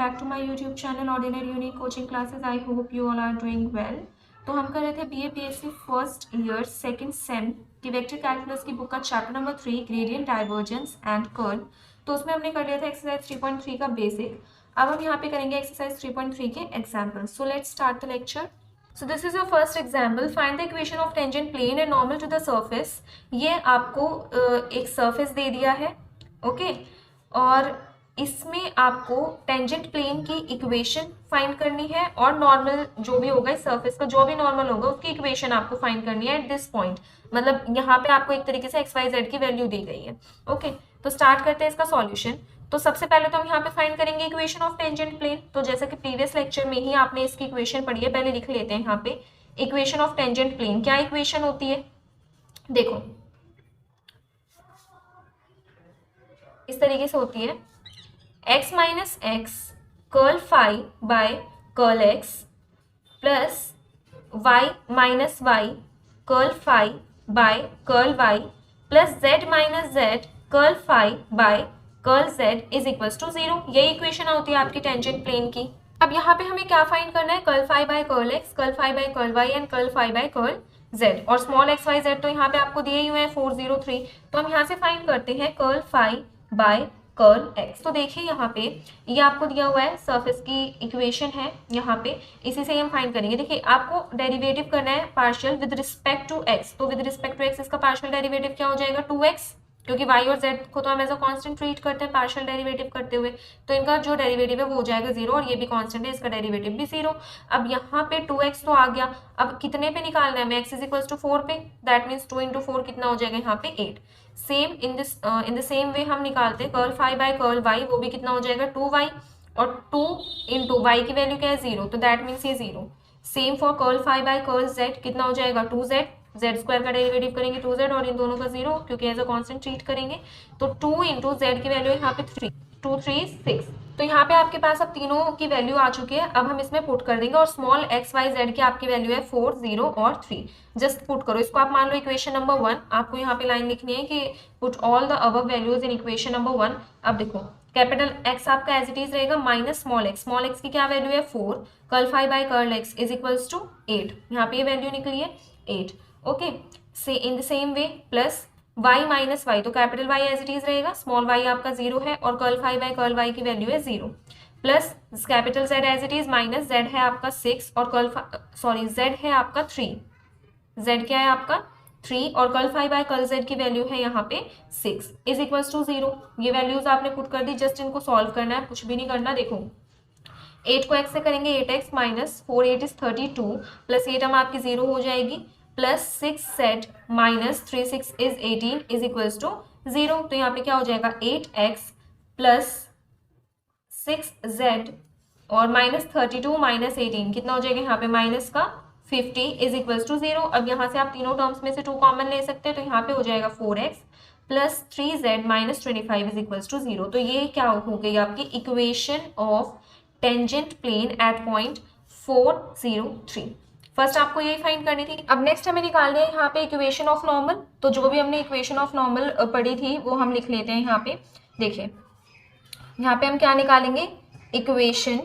back to my YouTube channel Ordinary Unique Coaching Classes. I hope you all are doing well. तो हम कर रहे थे BA PSC first year second same की vector calculus की book का chapter number 3 gradient divergence and curl. तो उसमें हमने कर लिया था एक्सरसाइज 3.3 का बेसिक। अब हम यहाँ पे करेंगे एक्सरसाइज 3.3 के example. So let's start the lecture. So this is your first example. Find the equation of tangent plane and normal to the surface. ये आपको एक सरफेस दे दिया है, ओके और इसमें आपको टेंजेंट प्लेन की इक्वेशन फाइंड करनी है और नॉर्मल जो भी होगा इस सरफेस का जो भी नॉर्मल होगा उसकी इक्वेशन आपको फाइंड करनी है एट दिस पॉइंट। मतलब यहाँ पे आपको एक तरीके से एक्स वाई जेड की वैल्यू दी गई है, ओके। तो स्टार्ट करते हैं इसका सॉल्यूशन। तो सबसे पहले तो हम यहाँ पे फाइंड करेंगे इक्वेशन ऑफ टेंजेंट प्लेन। तो जैसा कि प्रीवियस लेक्चर में ही आपने इसकी इक्वेशन पढ़ी है, पहले लिख लेते हैं यहाँ पे इक्वेशन ऑफ टेंजेंट प्लेन। क्या इक्वेशन होती है, देखो इस तरीके से होती है x minus x curl phi by curl x plus y minus y curl phi by curl y plus z minus z curl phi by curl z is equals to 0। यही इक्वेशन होती है आपकी टेंजेंट प्लेन की। अब यहाँ पे हमें क्या फाइंड करना है, curl phi by curl x, curl phi by curl y and curl phi by curl z। और स्मॉल एक्स वाई जेड तो यहाँ पे आपको दिए ही हुए हैं 403। तो हम यहाँ से फाइंड करते हैं curl phi by curl x. तो देखिए यहाँ पे ये आपको दिया हुआ है सरफेस की इक्वेशन है यहाँ पे, इसी से हम फाइंड करेंगे। देखिए आपको डेरिवेटिव करना है partial with respect to x. तो विद रिस्पेक्ट टू एक्स इसका पार्शियल डेरिवेटिव क्या हो जाएगा 2x, क्योंकि y और z को तो हम एज अ कांस्टेंट ट्रीट करते हैं पार्शियल डेरिवेटिव करते हुए। तो इनका जो डेरिवेटिव है वो हो जाएगा 0 और ये भी कांस्टेंट है, इसका डेरिवेटिव भी 0। अब यहाँ पे 2x तो आ गया, अब कितने पे निकालना है हमें, x इज इक्वल्स टू 4 पे। दैट मीन्स 2 इंटू 4 कितना हो जाएगा यहाँ पे 8। Same in the same way हम निकालते हैं curl phi by curl y, वो भी कितना हो जाएगा 2y और 2 इंटू वाई की वैल्यू क्या है 0, तो दैट मीन्स ये 0। Same for curl phi by curl z, कितना हो जाएगा 2z, z स्क्वायर का डेरिवेटिव करेंगे 2z और इन दोनों का 0 क्योंकि एज अ कांस्टेंट ट्रीट करेंगे। तो 2 इंटू जेड की वैल्यू है यहाँ पे 3, 2 3 6। तो यहाँ पे आपके पास अब तीनों की वैल्यू आ चुकी है। अब हम इसमें पुट कर देंगे और स्मॉल एक्स वाई जेड की आपकी वैल्यू है 4 0 और 3। जस्ट पुट करो इसको, आप मान लो इक्वेशन नंबर 1। आपको यहाँ पे लाइन लिखनी है कि put all the above values in equation number 1। अब देखो कैपिटल एक्स आपका एज इट इज रहेगा माइनस स्मॉल एक्स की क्या वैल्यू है 4, curl phi by curl x is equals to 8। यहाँ पे ये वैल्यू निकली है 8, ओके। से in the same way plus y minus y, तो capital Y as it is रहेगा, स्मॉल y आपका 0 है और curl phi by curl y की वैल्यू है 0 plus capital Z as it is minus Z है आपका 6 और Z है आपका 3। Z क्या है आपका 3 और curl phi by curl Z की वैल्यू है यहाँ पे 6 इज इक्वल्स टू 0। ये वैल्यूज आपने पुट कर दी, जस्ट इनको सॉल्व करना है, कुछ भी नहीं करना। देखो 8 को x से करेंगे 8x माइनस 4 8 इज 32 प्लस 8 हम आपकी 0 हो जाएगी plus 6z minus 3 6 is 18 is equals to 0। तो यहाँ पे क्या हो जाएगा 8x प्लस 6z और माइनस 32 माइनस 18 कितना हो जाएगा यहाँ पे माइनस का 50 इज इक्वल्स टू 0। अब यहाँ से आप तीनों टर्म्स में से 2 कॉमन ले सकते हैं, तो यहाँ पे हो जाएगा 4x plus 3z minus 25 is equals to 0। तो ये क्या हो गई आपकी equation of tangent plane at point 403। First आपको यही फाइंड करनी थी। अब नेक्स्ट हमें निकालनी है यहाँ पे इक्वेशन ऑफ नॉर्मल। तो जो भी हमने इक्वेशन ऑफ नॉर्मल पढ़ी थी वो हम लिख लेते हैं यहाँ पे। देखिए यहाँ पे हम क्या निकालेंगे, इक्वेशन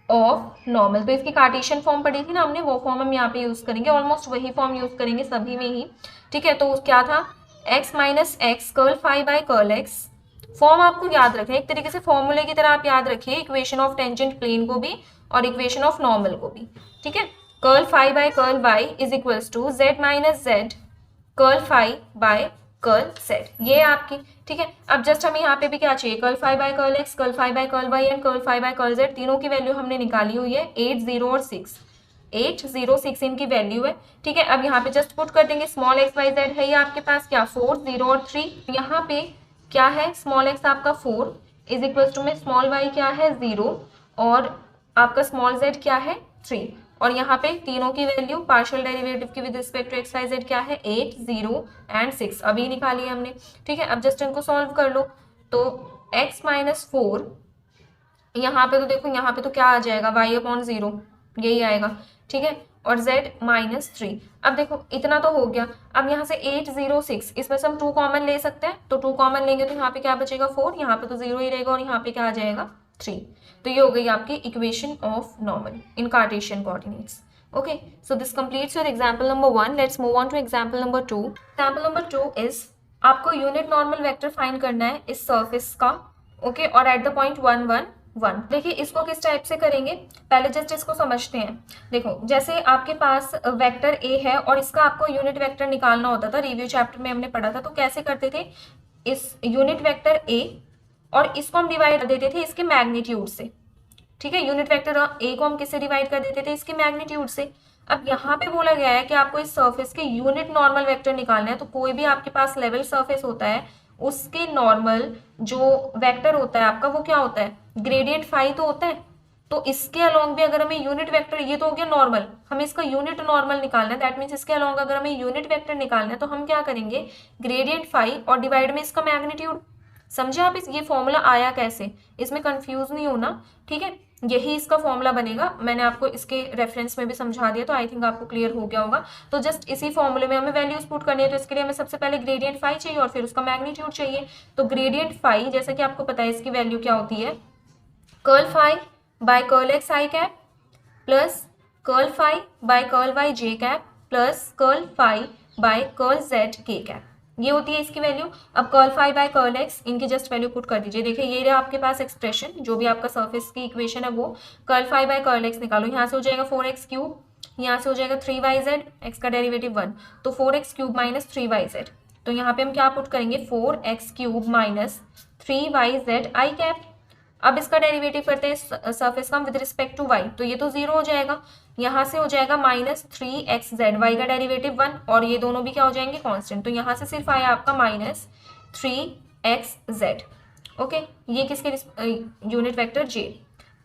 ऑफ नॉर्मल। तो इसकी कार्टेशियन फॉर्म पढ़ी थी ना हमने, वो फॉर्म हम यहाँ पे यूज करेंगे, ऑलमोस्ट वही फॉर्म यूज करेंगे सभी में ही, ठीक है। तो क्या था x minus x curl phi by curl x. Form आपको याद रखें, एक तरीके से फॉर्मूले की तरह आप याद रखिए इक्वेशन ऑफ टेंजेंट प्लेन को भी और इक्वेशन ऑफ नॉर्मल को भी, ठीक है। Curl phi by curl y is equals to z minus z curl phi by curl z, ये आपकी, ठीक है। अब जस्ट हमें यहाँ पे भी क्या चाहिए, curl phi by curl x, curl phi by curl y and curl phi by curl z, तीनों की वैल्यू हमने निकाली हुई है 8 0 और 6। 8 0 6 इनकी वैल्यू है, ठीक है। अब यहाँ पे जस्ट पुट कर देंगे स्मॉल एक्स वाई जेड है ये आपके पास क्या 4 0 और 3। यहाँ पे क्या है स्मॉल एक्स आपका 4 इज इक्वल्स टू में स्मॉल वाई क्या है 0 और आपका स्मॉल जेड क्या है 3। और यहाँ पे तीनों की वैल्यू पार्शियल डेरिवेटिव की with respect to x y z क्या है 8 0 एंड 6 अभी निकाली है हमने, ठीक है। अब जस्ट इनको सॉल्व कर लो। तो x माइनस 4 यहाँ पे तो देखो यहाँ पे तो क्या आ जाएगा y अपॉन 0 यही आएगा, ठीक है, और z माइनस 3। अब देखो इतना तो हो गया। अब यहाँ से 8 0 6 इसमें से हम 2 कॉमन ले सकते हैं, तो 2 कॉमन लेंगे तो यहाँ पे क्या बचेगा 4, यहाँ पे तो 0 ही रहेगा और यहाँ पे क्या आ जाएगा 3। तो ये हो गई आपकी equation of normal in cartesian coordinates. Okay, so this completes your example number 1। Let's move on to example number 2। Example number 2 is आपको यूनिट नॉर्मल वेक्टर फाइंड करना है इस सर्फेस का। ओके, और एट द पॉइंट 1 1 1। देखिए इसको किस type से करेंगे, पहले जस्ट इसको समझते हैं। देखो जैसे आपके पास वेक्टर ए है और इसका आपको यूनिट वेक्टर निकालना होता था, रिव्यू चैप्टर में हमने पढ़ा था। तो कैसे करते थे, इस यूनिट वेक्टर ए और इसको हम डिवाइड कर देते थे इसके मैग्नीट्यूड से। ठीक है, यूनिट वेक्टर ए को हम किससे डिवाइड कर देते थे, इसके मैग्नीट्यूड से। अब यहाँ पे बोला गया है कि आपको इस सरफेस के यूनिट नॉर्मल वेक्टर निकालना है। तो कोई भी आपके पास लेवल सरफेस होता है उसके नॉर्मल जो वेक्टर होता है आपका वो क्या होता है, ग्रेडियंट फाई तो होता है। तो इसके अलोंग भी अगर हमें यूनिट वेक्टर, ये तो हो गया नॉर्मल, हमें इसका यूनिट नॉर्मल निकालना है। दैट मीन्स इसके अलोंग अगर हमें यूनिट वेक्टर निकालना है तो हम क्या करेंगे, ग्रेडियंट फाई और डिवाइड में इसका मैग्नीट्यूड। समझे आप, इस ये फॉर्मूला आया कैसे, इसमें कंफ्यूज नहीं होना। ठीक है, यही इसका फॉर्मूला बनेगा। मैंने आपको इसके रेफरेंस में भी समझा दिया, तो आई थिंक आपको क्लियर हो गया होगा। तो जस्ट इसी फॉर्मूले में हमें वैल्यूज पुट करनी है। तो इसके लिए हमें सबसे पहले ग्रेडियंट फाई चाहिए और फिर उसका मैग्नीट्यूड चाहिए। तो ग्रेडियंट फाई जैसा कि आपको पता है इसकी वैल्यू क्या होती है, curl phi by curl x i cap plus curl phi by curl y j cap plus curl phi by curl z k cap, ये होती है इसकी वैल्यू। अब curl phi by curl x, इनकी जस्ट वैल्यू पुट कर दीजिए। देखिए ये रहा आपके पास एक्सप्रेशन, जो भी आपका सरफेस की इक्वेशन है वो। Curl phi by curl x निकालो, यहाँ से हो जाएगा 4x क्यूब, यहाँ से हो जाएगा 3yz, एक्स का डेरिवेटिव 1, तो 4x क्यूब माइनस 3yz। तो यहाँ पे हम क्या पुट करेंगे, 4x क्यूब माइनस 3yz आई कैप। अब इसका डेरिवेटिव करते हैं सरफेस का विद रिस्पेक्ट टू वाई, तो ये तो 0 हो जाएगा। यहाँ से हो जाएगा माइनस 3xz, वाई का डेरिवेटिव 1, और ये दोनों भी क्या हो जाएंगे, कांस्टेंट। तो यहाँ से सिर्फ आया आपका माइनस 3xz। ओके, ये किसके unit vector j,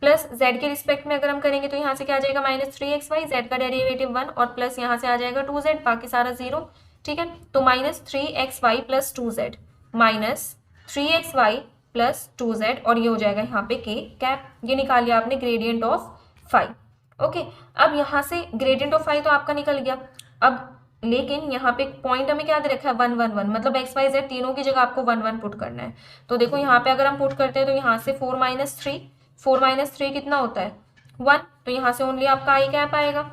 plus z के रिस्पेक्ट में अगर हम करेंगे तो यहाँ से क्या आ जाएगा, माइनस 3xy, z का डेरिवेटिव 1, और प्लस यहाँ से आ जाएगा 2z, बाकी सारा 0। ठीक है, तो minus 3xy plus 2z minus 3xy plus 2z, और ये हो जाएगा यहाँ पे k कैप। ये निकाल लिया आपने ग्रेडियंट ऑफ फाई। ओके, अब यहाँ से ग्रेडियंट ऑफ फाई तो आपका निकल गया। अब लेकिन यहाँ पे पॉइंट हमें क्या दे रखा है, 1 1 1, मतलब एक्स वाई जेड तीनों की जगह आपको 1 1 पुट करना है। तो देखो यहाँ पे अगर हम पुट करते हैं तो यहाँ से 4 माइनस 3 कितना होता है, 1, तो यहाँ से ओनली आपका आई कैप आएगा।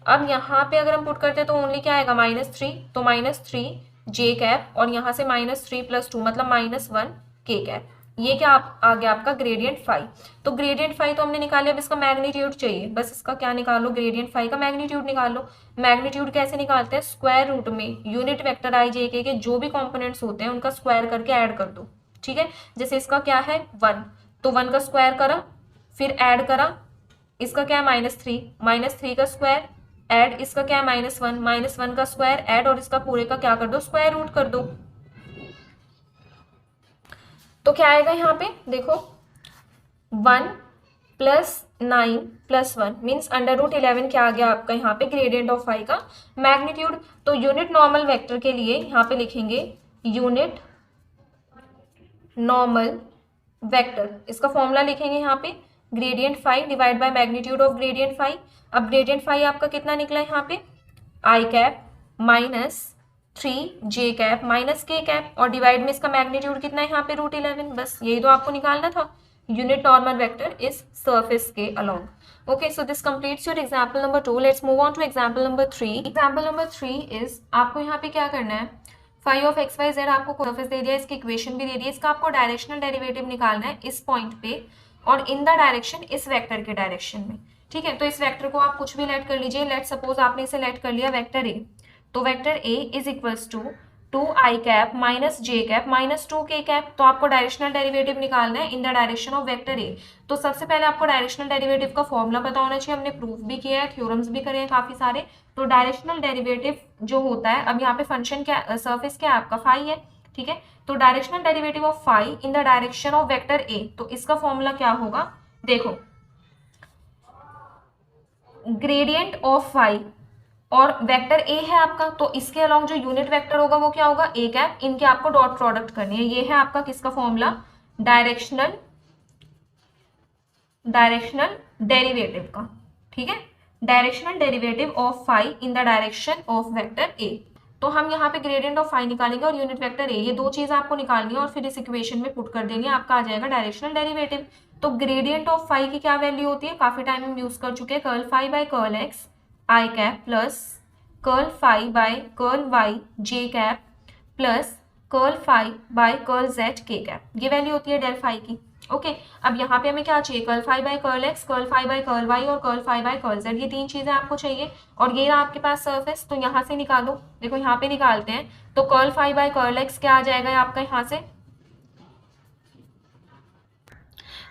अब यहाँ पे अगर हम पुट करते हैं तो ओनली क्या आएगा, -3, तो -3 जे कैप, और यहाँ से -3 + 2 मतलब -1 के कैप। ये क्या आ गया आपका ग्रेडियंट फाई। तो ग्रेडियंट फाई तो हमने निकाले, अब इसका मैग्नीट्यूड चाहिए। बस इसका क्या निकालो, ग्रेडियंट फाई का मैग्नीट्यूड निकाल लो। मैग्नीट्यूड कैसे निकालते हैं, स्क्वायर रूट में यूनिट वेक्टर आई जे के जो भी कंपोनेंट्स होते हैं उनका स्क्वायर करके ऐड कर दो। ठीक है, जैसे इसका क्या है 1, तो 1 का स्क्वायर करा फिर ऐड करा, इसका क्या है -3 का स्क्वायर ऐड, इसका क्या है -1 का स्क्वायर ऐड, और इसका पूरे का क्या कर दो, स्क्वायर रूट कर दो। तो क्या आएगा यहाँ पे, देखो 1 + 9 + 1 मीन्स √11 क्या आ गया आपका यहाँ पे, ग्रेडियंट ऑफ फाई का मैग्नीट्यूड। तो यूनिट नॉर्मल वेक्टर के लिए यहाँ पे लिखेंगे यूनिट नॉर्मल वेक्टर, इसका फॉर्मूला लिखेंगे यहाँ पे gradient phi divide by magnitude of gradient phi. अब ग्रेडियंट फाई आपका कितना निकला यहाँ पे, i cap minus 3 j cap minus k cap, और डिवाइड में इसका मैग्नीट्यूड कितना है यहाँ पे √11। बस यही तो आपको निकालना था, यूनिट नॉर्मल वेक्टर इस सरफेस के along. Okay, so this completes your example number 2। Let's move on to example number 3। Example number 3 is आपको यहाँ पे क्या करना है, phi of x y z आपको सरफेस दे दिया, इसकी इक्वेशन भी दे दी है, इसका आपको डायरेक्शनल डेरिवेटिव निकालना है इस पॉइंट पे और इन द डायरेक्शन, इस वेक्टर के डायरेक्शन में। ठीक है, तो इस वेक्टर को आप कुछ भी लेट कर लीजिए। लेट सपोज आपने इसे लेट कर लिया वेक्टर ए, तो vector A is equals to 2i cap minus j cap minus 2k cap. तो आपको डायरेक्शनल डेरिवेटिव निकालना है in the direction of vector a. तो सबसे पहले आपको डायरेक्शनल डेरिवेटिव का फॉर्मूला पता होना चाहिए, हमने प्रूफ भी किया है, थ्योरम्स भी करे हैं काफी सारे। तो डायरेक्शनल डेरिवेटिव जो होता है, अब यहाँ पे फंक्शन क्या, सरफेस क्या आपका फाई है। ठीक है, तो directional derivative of phi in the direction of vector a, तो इसका फॉर्मूला क्या होगा, देखो ग्रेडियंट ऑफ फाई और वेक्टर ए है आपका, तो इसके अलोंग जो यूनिट वेक्टर होगा वो क्या होगा, ए कैप, इनके आपको डॉट प्रोडक्ट करनी है। ये है आपका किसका फॉर्मूला, डायरेक्शनल डेरिवेटिव का। ठीक है, directional derivative of phi in the direction of vector a. तो हम यहाँ पे ग्रेडियंट ऑफ फाई निकालेंगे और यूनिट वेक्टर ए, ये दो चीज आपको निकालनी है और फिर इस इक्वेशन में पुट कर देंगे, आपका आ जाएगा डायरेक्शनल डेरिवेटिव। तो ग्रेडियंट ऑफ फाई की क्या वैल्यू होती है, काफी टाइम हम यूज कर चुके हैं, curl phi by curl x i cap plus curl phi by curl y j cap plus curl phi by curl z k cap, ये वैल्यू होती है डेल फाई की। ओके अब यहाँ पे हमें क्या चाहिए, curl phi by curl x, curl phi by curl y और curl phi by curl z, ये तीन चीजें आपको चाहिए। और ये रहा आपके पास सरफेस, तो यहाँ से निकालो, देखो यहाँ पे निकालते हैं, तो curl phi by curl x क्या आ जाएगा आपका यहाँ से,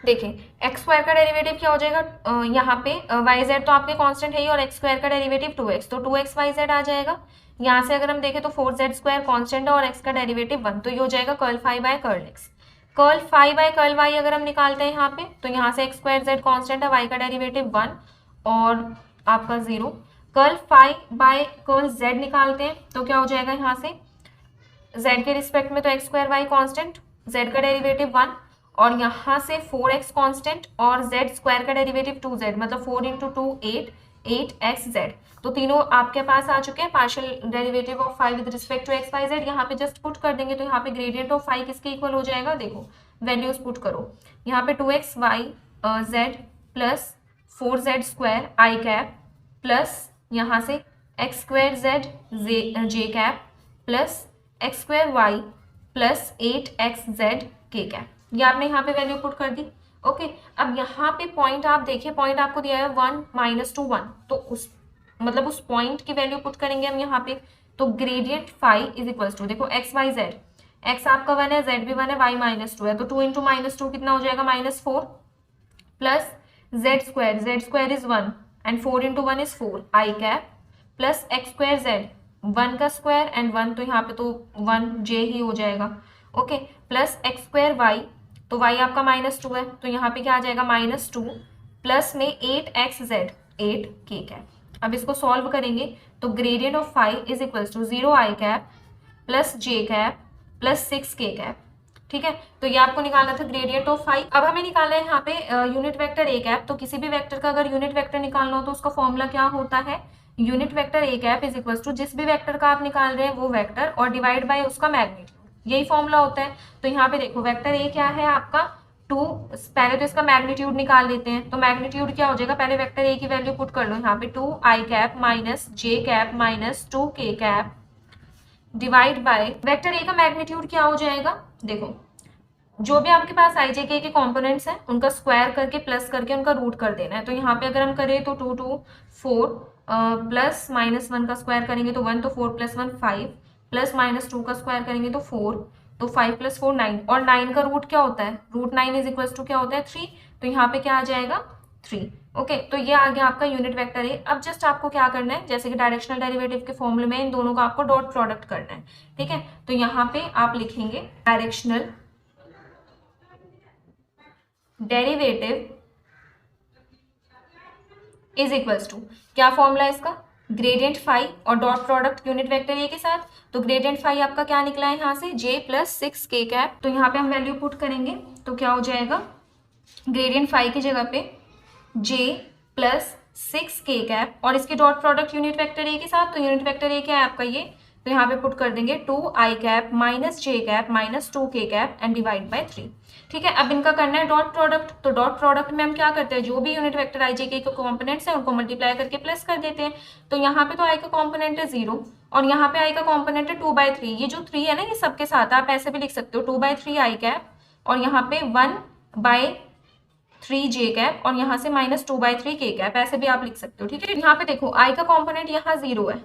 देखिए एक्स स्क्वायर का डेरिवेटिव क्या हो जाएगा, यहाँ पे वाई जेड तो आपके कांस्टेंट है ही, और एक्स स्क्वायर का डेरिवेटिव 2x, तो 2x वाई जेड आ जाएगा। यहाँ से अगर हम देखें तो 4z स्क्वायर कांस्टेंट है और x का डेरिवेटिव 1, तो ये हो जाएगा curl phi by curl x. Curl phi by curl y अगर हम निकालते हैं यहाँ पे, तो यहाँ से एक्स स्क्वायर जेड कांस्टेंट है, y का डेरिवेटिव 1 और आपका 0। Curl phi by curl z निकालते हैं तो क्या हो जाएगा, यहाँ से z के रिस्पेक्ट में तो x square y constant, z का डेरिवेटिव 1 और यहाँ से 4x कांस्टेंट और z स्क्वायर का डेरिवेटिव 2z, मतलब 4 इंटू 2 8, 8xz, तो तीनों आपके पास आ चुके हैं। Partial derivative of phi with respect to x y z यहाँ पे जस्ट पुट कर देंगे, तो यहाँ पे ग्रेडियंट ऑफ फाई किसके इक्वल हो जाएगा, देखो वैल्यूज पुट करो, यहाँ पे 2x y z plus 4z square i cap plus यहाँ से x square z j cap plus x square y plus 8xz k cap, ये आपने यहाँ पे वैल्यू पुट कर दी। ओके अब यहाँ पे पॉइंट आप देखिए, पॉइंट आपको दिया है 1 -2 1, तो उस मतलब उस पॉइंट की वैल्यू पुट करेंगे हम यहाँ पे, तो gradient phi is equals to, देखो एक्स वाई जेड, एक्स आपका 1 है, जेड भी 1 है, वाई -2 है, तो 2 इंटू -2 कितना हो जाएगा, -4 plus z square is 1 and 4 into 1 is 4 I cap plus x square Z 1 का स्क्वायर एंड 1, तो यहाँ पे तो 1 जे ही हो जाएगा। Okay plus x square y, तो y आपका -2 है, तो यहाँ पे क्या आ जाएगा -2 प्लस में 8xz 8 के कैप। अब इसको सॉल्व करेंगे तो gradient of phi is equals to 0 i cap plus j cap plus 6 k cap, ठीक है। तो ये आपको निकालना था ग्रेडियंट ऑफ फाई। अब हमें निकालना है यहाँ पे यूनिट वेक्टर ए कैप, तो किसी भी वेक्टर का अगर यूनिट वेक्टर निकालना हो तो उसका फॉर्मूला क्या होता है, unit vector a cap is equals to जिस भी वेक्टर का आप निकाल रहे हैं वो वेक्टर और डिवाइड बाय उसका मैग्नीट्यूड, यही फॉर्मूला होता है। तो यहाँ पे देखो वेक्टर ए क्या है आपका 2, पहले तो इसका मैग्नीट्यूड निकाल लेते हैं, तो मैग्नीट्यूड क्या हो जाएगा, पहले वेक्टर ए की वैल्यू पुट कर लो यहाँ पे 2 आई cap minus j cap minus 2 के cap divide by vector A का मैग्नीट्यूड क्या हो जाएगा, देखो जो भी आपके पास आई जे के कॉम्पोनेंट्स हैं उनका स्क्वायर करके प्लस करके उनका रूट कर देना है। तो यहाँ पे अगर हम करें तो 2 2 4 प्लस -1 का स्क्वायर करेंगे तो 1, तो 4 + 1 5 प्लस -2 का स्क्वायर करेंगे तो 4, तो 5 + 4 9, और 9 का रूट क्या होता है, रूट 9 इज इक्वल्स टू क्या होता है 3, तो यहाँ पे क्या आ जाएगा 3। ओके तो ये आ गया आपका यूनिट वेक्टर है। अब जस्ट आपको क्या करना है, जैसे कि डायरेक्शनल डेरिवेटिव के फॉर्मूले में इन दोनों का आपको डॉट प्रोडक्ट करना है, ठीक है। तो यहाँ पे आप लिखेंगे directional derivative is equals to, क्या फॉर्मूला है इसका, ग्रेडियंट फाई और dot product unit vector a के साथ, तो ग्रेडियंट फाई आपका क्या निकला है यहाँ से j प्लस 6 के कैप, तो यहाँ पे हम वैल्यू पुट करेंगे तो क्या हो जाएगा, ग्रेडियंट फाई की जगह पे j प्लस 6 के कैप और इसके dot product unit vector a के साथ, तो यूनिट वेक्टर ए क्या है आपका ये, तो यहाँ पे पुट कर देंगे 2 आई cap minus j cap minus 2 के कैप एंड डिवाइड बाय 3, ठीक है। अब इनका करना है डॉट प्रोडक्ट, तो डॉट प्रोडक्ट में हम क्या करते हैं, जो भी यूनिट वेक्टर आई जे के कॉम्पोनेंट्स हैं उनको मल्टीप्लाई करके प्लस कर देते हैं। तो यहाँ पे तो आई का कॉम्पोनेंट है 0 और यहाँ पे आई का कॉम्पोनेंट है 2/3, ये जो 3 है ना ये सबके साथ आप ऐसे भी लिख सकते हो 2/3 आई कैप और यहाँ पे 1/3 जे कैप और यहाँ से -2/3 के कैप, ऐसे भी आप लिख सकते हो, ठीक है। यहाँ पे देखो आई का कॉम्पोनेंट यहाँ 0 है,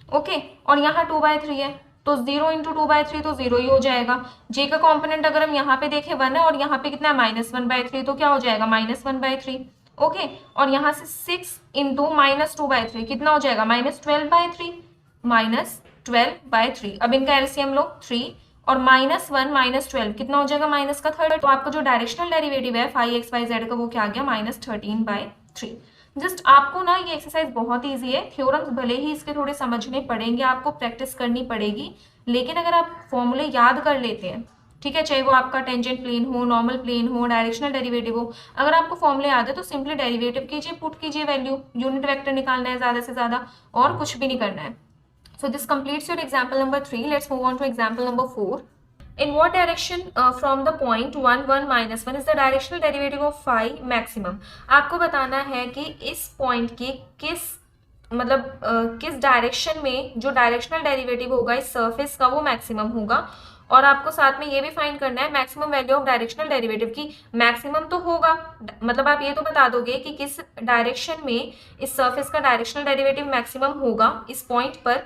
ओके और यहाँ 2/3 है, तो 0 इंटू 2/3 तो 0 ही हो जाएगा। जे का कॉम्पोनेंट अगर हम यहाँ पे देखें 1 है और यहाँ पे कितना है -1/3, तो क्या हो जाएगा -1/3, ओके और यहाँ से 6 इंटू -2/3 कितना हो जाएगा -12/3 अब इनका एलसीएम लो 3 और -1 -12 कितना हो जाएगा माइनस का थर्ड, तो आपका जो डायरेक्शनल डेरिवेटिव है फाई एक्स वाई जेड का वो क्या आ गया -13/3। जस्ट आपको ना ये एक्सरसाइज बहुत ईजी है, थ्योरम्स भले ही इसके थोड़े समझने पड़ेंगे, आपको प्रैक्टिस करनी पड़ेगी, लेकिन अगर आप फॉर्मूले याद कर लेते हैं, ठीक है, चाहे वो आपका टेंजेंट प्लेन हो, नॉर्मल प्लेन हो, डायरेक्शनल डेरिवेटिव हो, अगर आपको फॉर्मूले याद है तो सिंपली डेरिवेटिव कीजिए, पुट कीजिए वैल्यू, यूनिट वेक्टर निकालना है ज़्यादा से ज़्यादा और कुछ भी नहीं करना है। So this completes your example number 3। Let's move on to example number 4। In what direction from the point 1 1 minus 1 is the directional derivative of phi maximum. आपको बताना है कि इस पॉइंट की किस मतलब किस डायरेक्शन में जो डायरेक्शनल डेरिवेटिव होगा इस सरफेस का वो मैक्सिमम होगा। और आपको साथ में ये भी फाइंड करना है maximum value of directional derivative की। मैक्सिमम तो होगा, मतलब आप ये तो बता दोगे कि किस डायरेक्शन में इस सरफेस का डायरेक्शनल डेरिवेटिव मैक्सिमम होगा इस पॉइंट पर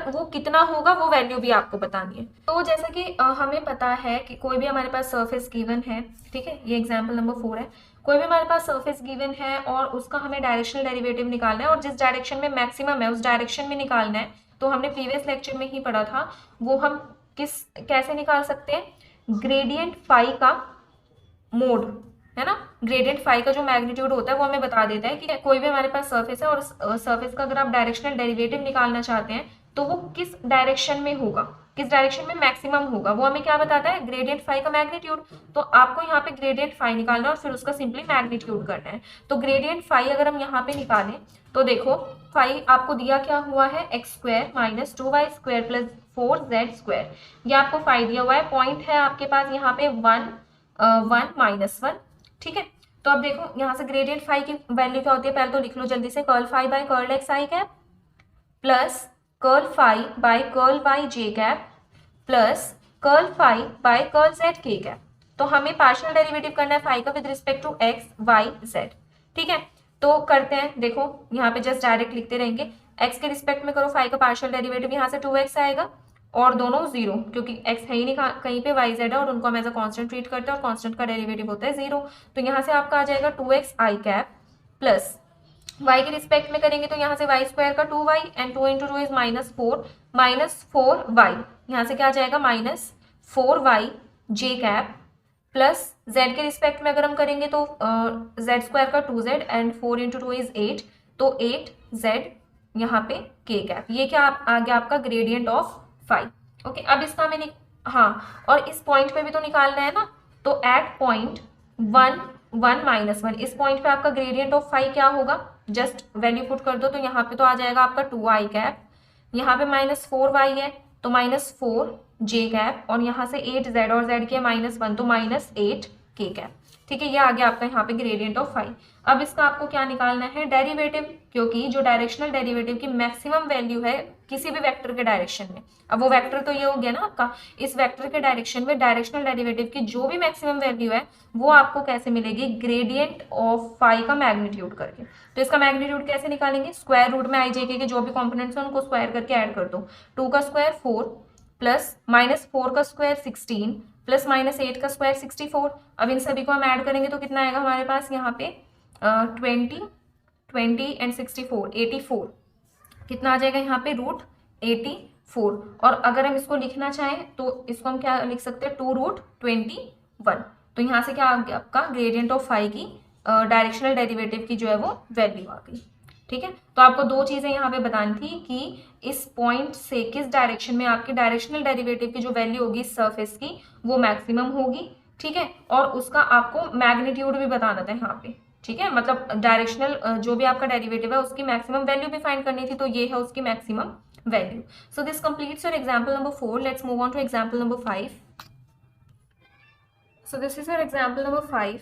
वो कितना होगा वो वैल्यू भी आपको बतानी है। तो जैसा कि हमें पता है कि कोई भी हमारे पास सरफेस गिवन है, ठीक है, ये एग्जाम्पल नंबर 4 है। कोई भी हमारे पास सरफेस गिवन है और उसका हमें डायरेक्शनल डेरिवेटिव निकालना है और जिस डायरेक्शन में मैक्सिमम है उस डायरेक्शन में निकालना है। तो हमने प्रीवियस लेक्चर में ही पढ़ा था, वो हम कैसे निकाल सकते हैं, ग्रेडियंट फाई का मोड, है ना। ग्रेडियंट फाई का जो मैग्नीट्यूड होता है वो हमें बता देता है कि कोई भी हमारे पास सरफेस है और सरफेस का अगर आप डायरेक्शनल डेरिवेटिव निकालना चाहते हैं तो वो किस डायरेक्शन में होगा, किस डायरेक्शन में मैक्सिमम होगा, वो हमें क्या बताता है, ग्रेडियंट फाई का मैग्नीट्यूड। तो आपको यहाँ पे ग्रेडियंट फाई निकालना है और फिर उसका सिंपली मैग्नीट्यूड करना है। तो ग्रेडियंट फाई अगर हम यहाँ पे निकालें तो देखो फाई आपको दिया क्या हुआ है, x square minus 2y² plus 4z²। ये आपको फाई दिया हुआ है, पॉइंट है आपके पास यहाँ पे 1 1 -1, ठीक है। तो अब देखो यहाँ से ग्रेडियंट फाई की वैल्यू क्या होती है, पहले तो लिख लो जल्दी से, curl phi by curl x i cap plus curl phi by curl y j cap plus curl phi by curl z k cap. तो हमें पार्शियल डेरिवेटिव करना है फाई का with respect to x y z, ठीक है। तो करते हैं, देखो यहाँ पे जस्ट डायरेक्ट लिखते रहेंगे, एक्स के रिस्पेक्ट में करो फाई का पार्शियल डेरिवेटिव, यहाँ से 2x आएगा और दोनों 0 क्योंकि x है ही नहीं कहीं पे, y z है और उनको हम एज अ कांस्टेंट ट्रीट करते हैं और कांस्टेंट का डेरिवेटिव होता है 0। तो यहाँ से आपका आ जाएगा 2x i cap plus y के रिस्पेक्ट में करेंगे तो यहाँ से y² का 2y and 2 into 2 is -4y। यहाँ से क्या आ जाएगा -4y जे कैप प्लस z के रिस्पेक्ट में अगर हम करेंगे तो z² का 2z एंड 4 इंटू 2 इज 8, तो 8z यहाँ पे k कैप। ये क्या आ गया आपका ग्रेडियंट ऑफ फाई। ओके, अब इसका मैंने हाँ, और इस पॉइंट पे भी तो निकालना है ना, तो एट पॉइंट 1 1 -1 इस पॉइंट पे आपका ग्रेडियंट ऑफ फाई क्या होगा, जस्ट वैल्यू पुट कर दो तो यहाँ पे तो आ जाएगा आपका 2i कैप, यहाँ पे -4y है तो -4j कैप और यहाँ से 8z और z के -1 तो -8k कैप, ठीक है। ये आ गया आपका यहाँ पे ग्रेडियंट ऑफ फाई। अब इसका आपको क्या निकालना है, डेरिवेटिव, क्योंकि जो डायरेक्शनल डेरिवेटिव की मैक्सिमम वैल्यू है किसी भी वेक्टर के डायरेक्शन में, अब वो वेक्टर तो ये हो गया ना आपका, इस वेक्टर के डायरेक्शन में डायरेक्शनल डेरिवेटिव की जो भी मैक्सिमम वैल्यू है वो आपको कैसे मिलेगी, ग्रेडियंट ऑफ फाई का मैग्नीट्यूड करके। तो इसका मैग्नीट्यूड कैसे निकालेंगे, स्क्वायर रूट में आई जे के जो भी कॉम्पोनेंट्स हैं उनको स्क्वायर करके ऐड कर दो। 2 का स्क्वायर 4 प्लस -4 का स्क्वायर 16 प्लस -8 का स्क्वायर 64। अब इन सभी को हम ऐड करेंगे तो कितना आएगा हमारे पास यहाँ पे 20 एंड 64 84, कितना आ जाएगा यहाँ पे √84। और अगर हम इसको लिखना चाहें तो इसको हम क्या लिख सकते हैं, 2√21। तो यहाँ से क्या आ गया आपका ग्रेडियंट ऑफ फाई की डायरेक्शनल डेरिवेटिव की जो है वो वैल्यू आ गई, ठीक है। तो आपको दो चीजें यहाँ पे बतानी थी कि इस पॉइंट से किस डायरेक्शन में आपकी डायरेक्शनल डेरिवेटिव की जो वैल्यू होगी सरफेस की वो मैक्सिमम होगी, ठीक है। और उसका आपको मैग्नीट्यूड भी बताना था यहाँ पे, ठीक है, मतलब डायरेक्शनल जो भी आपका डेरिवेटिव है उसकी मैक्सिमम वैल्यू भी फाइंड करनी थी, तो ये है उसकी maximum value. So this completes your example number 4। Let's move on to example number 5. So this is your example number 5.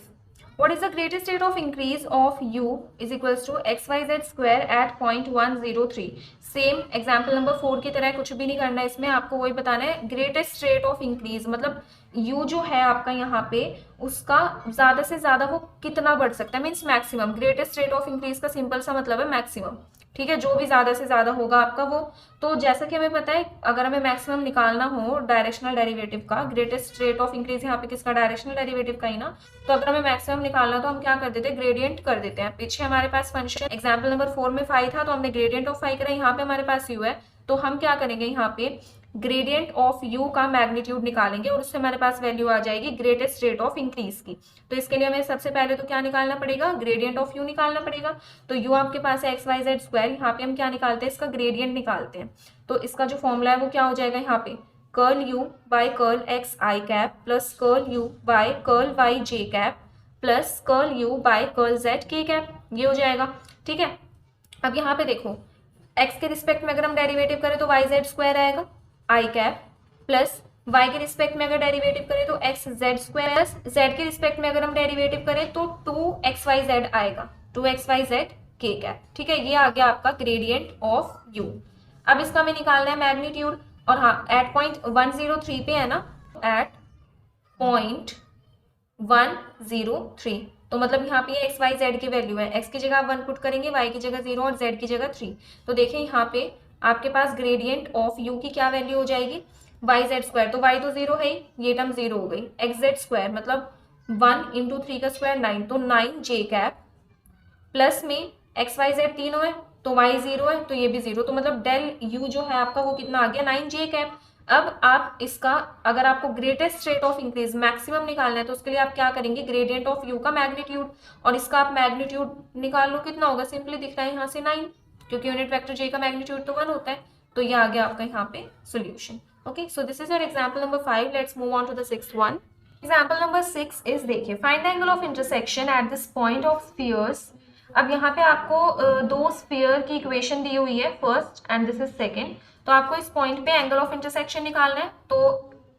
What is the greatest rate of increase of u is equals to xyz square at point 103. Same example number 4 की तरह कुछ भी नहीं करना है इसमें, आपको वही बताना है ग्रेटेस्ट रेट ऑफ इंक्रीज, मतलब u जो है आपका यहाँ पे उसका ज्यादा से ज्यादा वो कितना बढ़ सकता है, means maximum. Greatest rate of increase का सिंपल सा मतलब है मैक्सिमम, ठीक है, जो भी ज्यादा से ज्यादा होगा आपका वो। तो जैसा कि हमें पता है अगर हमें मैक्सिमम निकालना हो डायरेक्शनल डेरिवेटिव का, ग्रेटेस्ट रेट ऑफ इंक्रीज यहाँ पे किसका, डायरेक्शनल डेरिवेटिव का ही ना, तो अगर हमें मैक्सिमम निकालना तो हम क्या कर देते हैं, ग्रेडियंट कर देते हैं। पीछे हमारे पास फंक्शन एग्जाम्पल नंबर 4 में फाई था तो हमने ग्रेडियंट ऑफ फाई करा, यहाँ पे हमारे पास यू है तो हम क्या करेंगे, यहाँ पे ग्रेडियंट ऑफ यू का मैग्नीट्यूड निकालेंगे और उससे हमारे पास वैल्यू आ जाएगी ग्रेटेस्ट रेट ऑफ इंक्रीज की। तो इसके लिए हमें सबसे पहले तो क्या निकालना पड़ेगा, ग्रेडियंट ऑफ यू निकालना पड़ेगा। तो यू आपके पास है xyz स्क्वायर, यहाँ पे हम क्या निकालते हैं, इसका ग्रेडियंट निकालते हैं। तो इसका जो फॉर्मूला है वो क्या हो जाएगा, यहाँ पे curl u by curl x i cap plus curl u by curl y j cap plus curl u by curl z k cap, ये हो जाएगा, ठीक है। अब यहाँ पे देखो x के रिस्पेक्ट में अगर हम डेरिवेटिव करें तो वाई जेड स्क्वायर आएगा आई कैप प्लस y के रिस्पेक्ट में अगर डेरिवेटिव करें तो x Z square plus z के रिस्पेक्ट में अगर हम डेरिवेटिव करें तो 2xyz आएगा, 2xyz k कैप। ठीक है, ये आ गया आपका ग्रेडियंट ऑफ u। अब इसका हमें निकालना है मैग्नीट्यूड, और हाँ एट पॉइंट 103 पे है ना, एट पॉइंट 103, तो मतलब यहाँ पे एक्स वाई जेड की वैल्यू है, एक्स की जगह आप 1 पुट करेंगे, वाई की जगह 0 और जेड की जगह 3। तो देखिए यहाँ पे आपके पास ग्रेडियंट ऑफ यू की क्या वैल्यू हो जाएगी, वाई जेड स्क्वायर, तो वाई तो 0 है ही, ये टर्म 0 हो गई, एक्स जेड स्क्वायर मतलब 1 इंटू 3 का स्क्वायर 9, तो 9 जे कैप, प्लस में एक्स वाई जेड तीनों है तो वाई 0 है तो ये भी 0, तो मतलब डेल यू जो है आपका वो कितना आ गया 9 जे कैप। अब आप इसका अगर आपको greatest rate of increase maximum निकालना है तो उसके लिए आप क्या करेंगे, ग्रेडियंट ऑफ यू का मैग्नीट्यूड, और इसका आप मैग्नीट्यूड निकाल लो, कितना होगा, सिंपली दिख रहा है यहाँ से 9, क्योंकि यूनिट वेक्टर जे का मैग्नीट्यूड तो 1 होता है, तो ये आ गया आपका यहाँ पे solution. Okay, so this is your example number 5। Let's move on to the sixth one. Example number 6 is, देखिए, find the angle of intersection at this point of spheres. अब यहाँ पे आपको दो स्फीयर की इक्वेशन दी हुई है, first and this is second, तो आपको इस पॉइंट पे एंगल ऑफ इंटरसेक्शन निकालना है। तो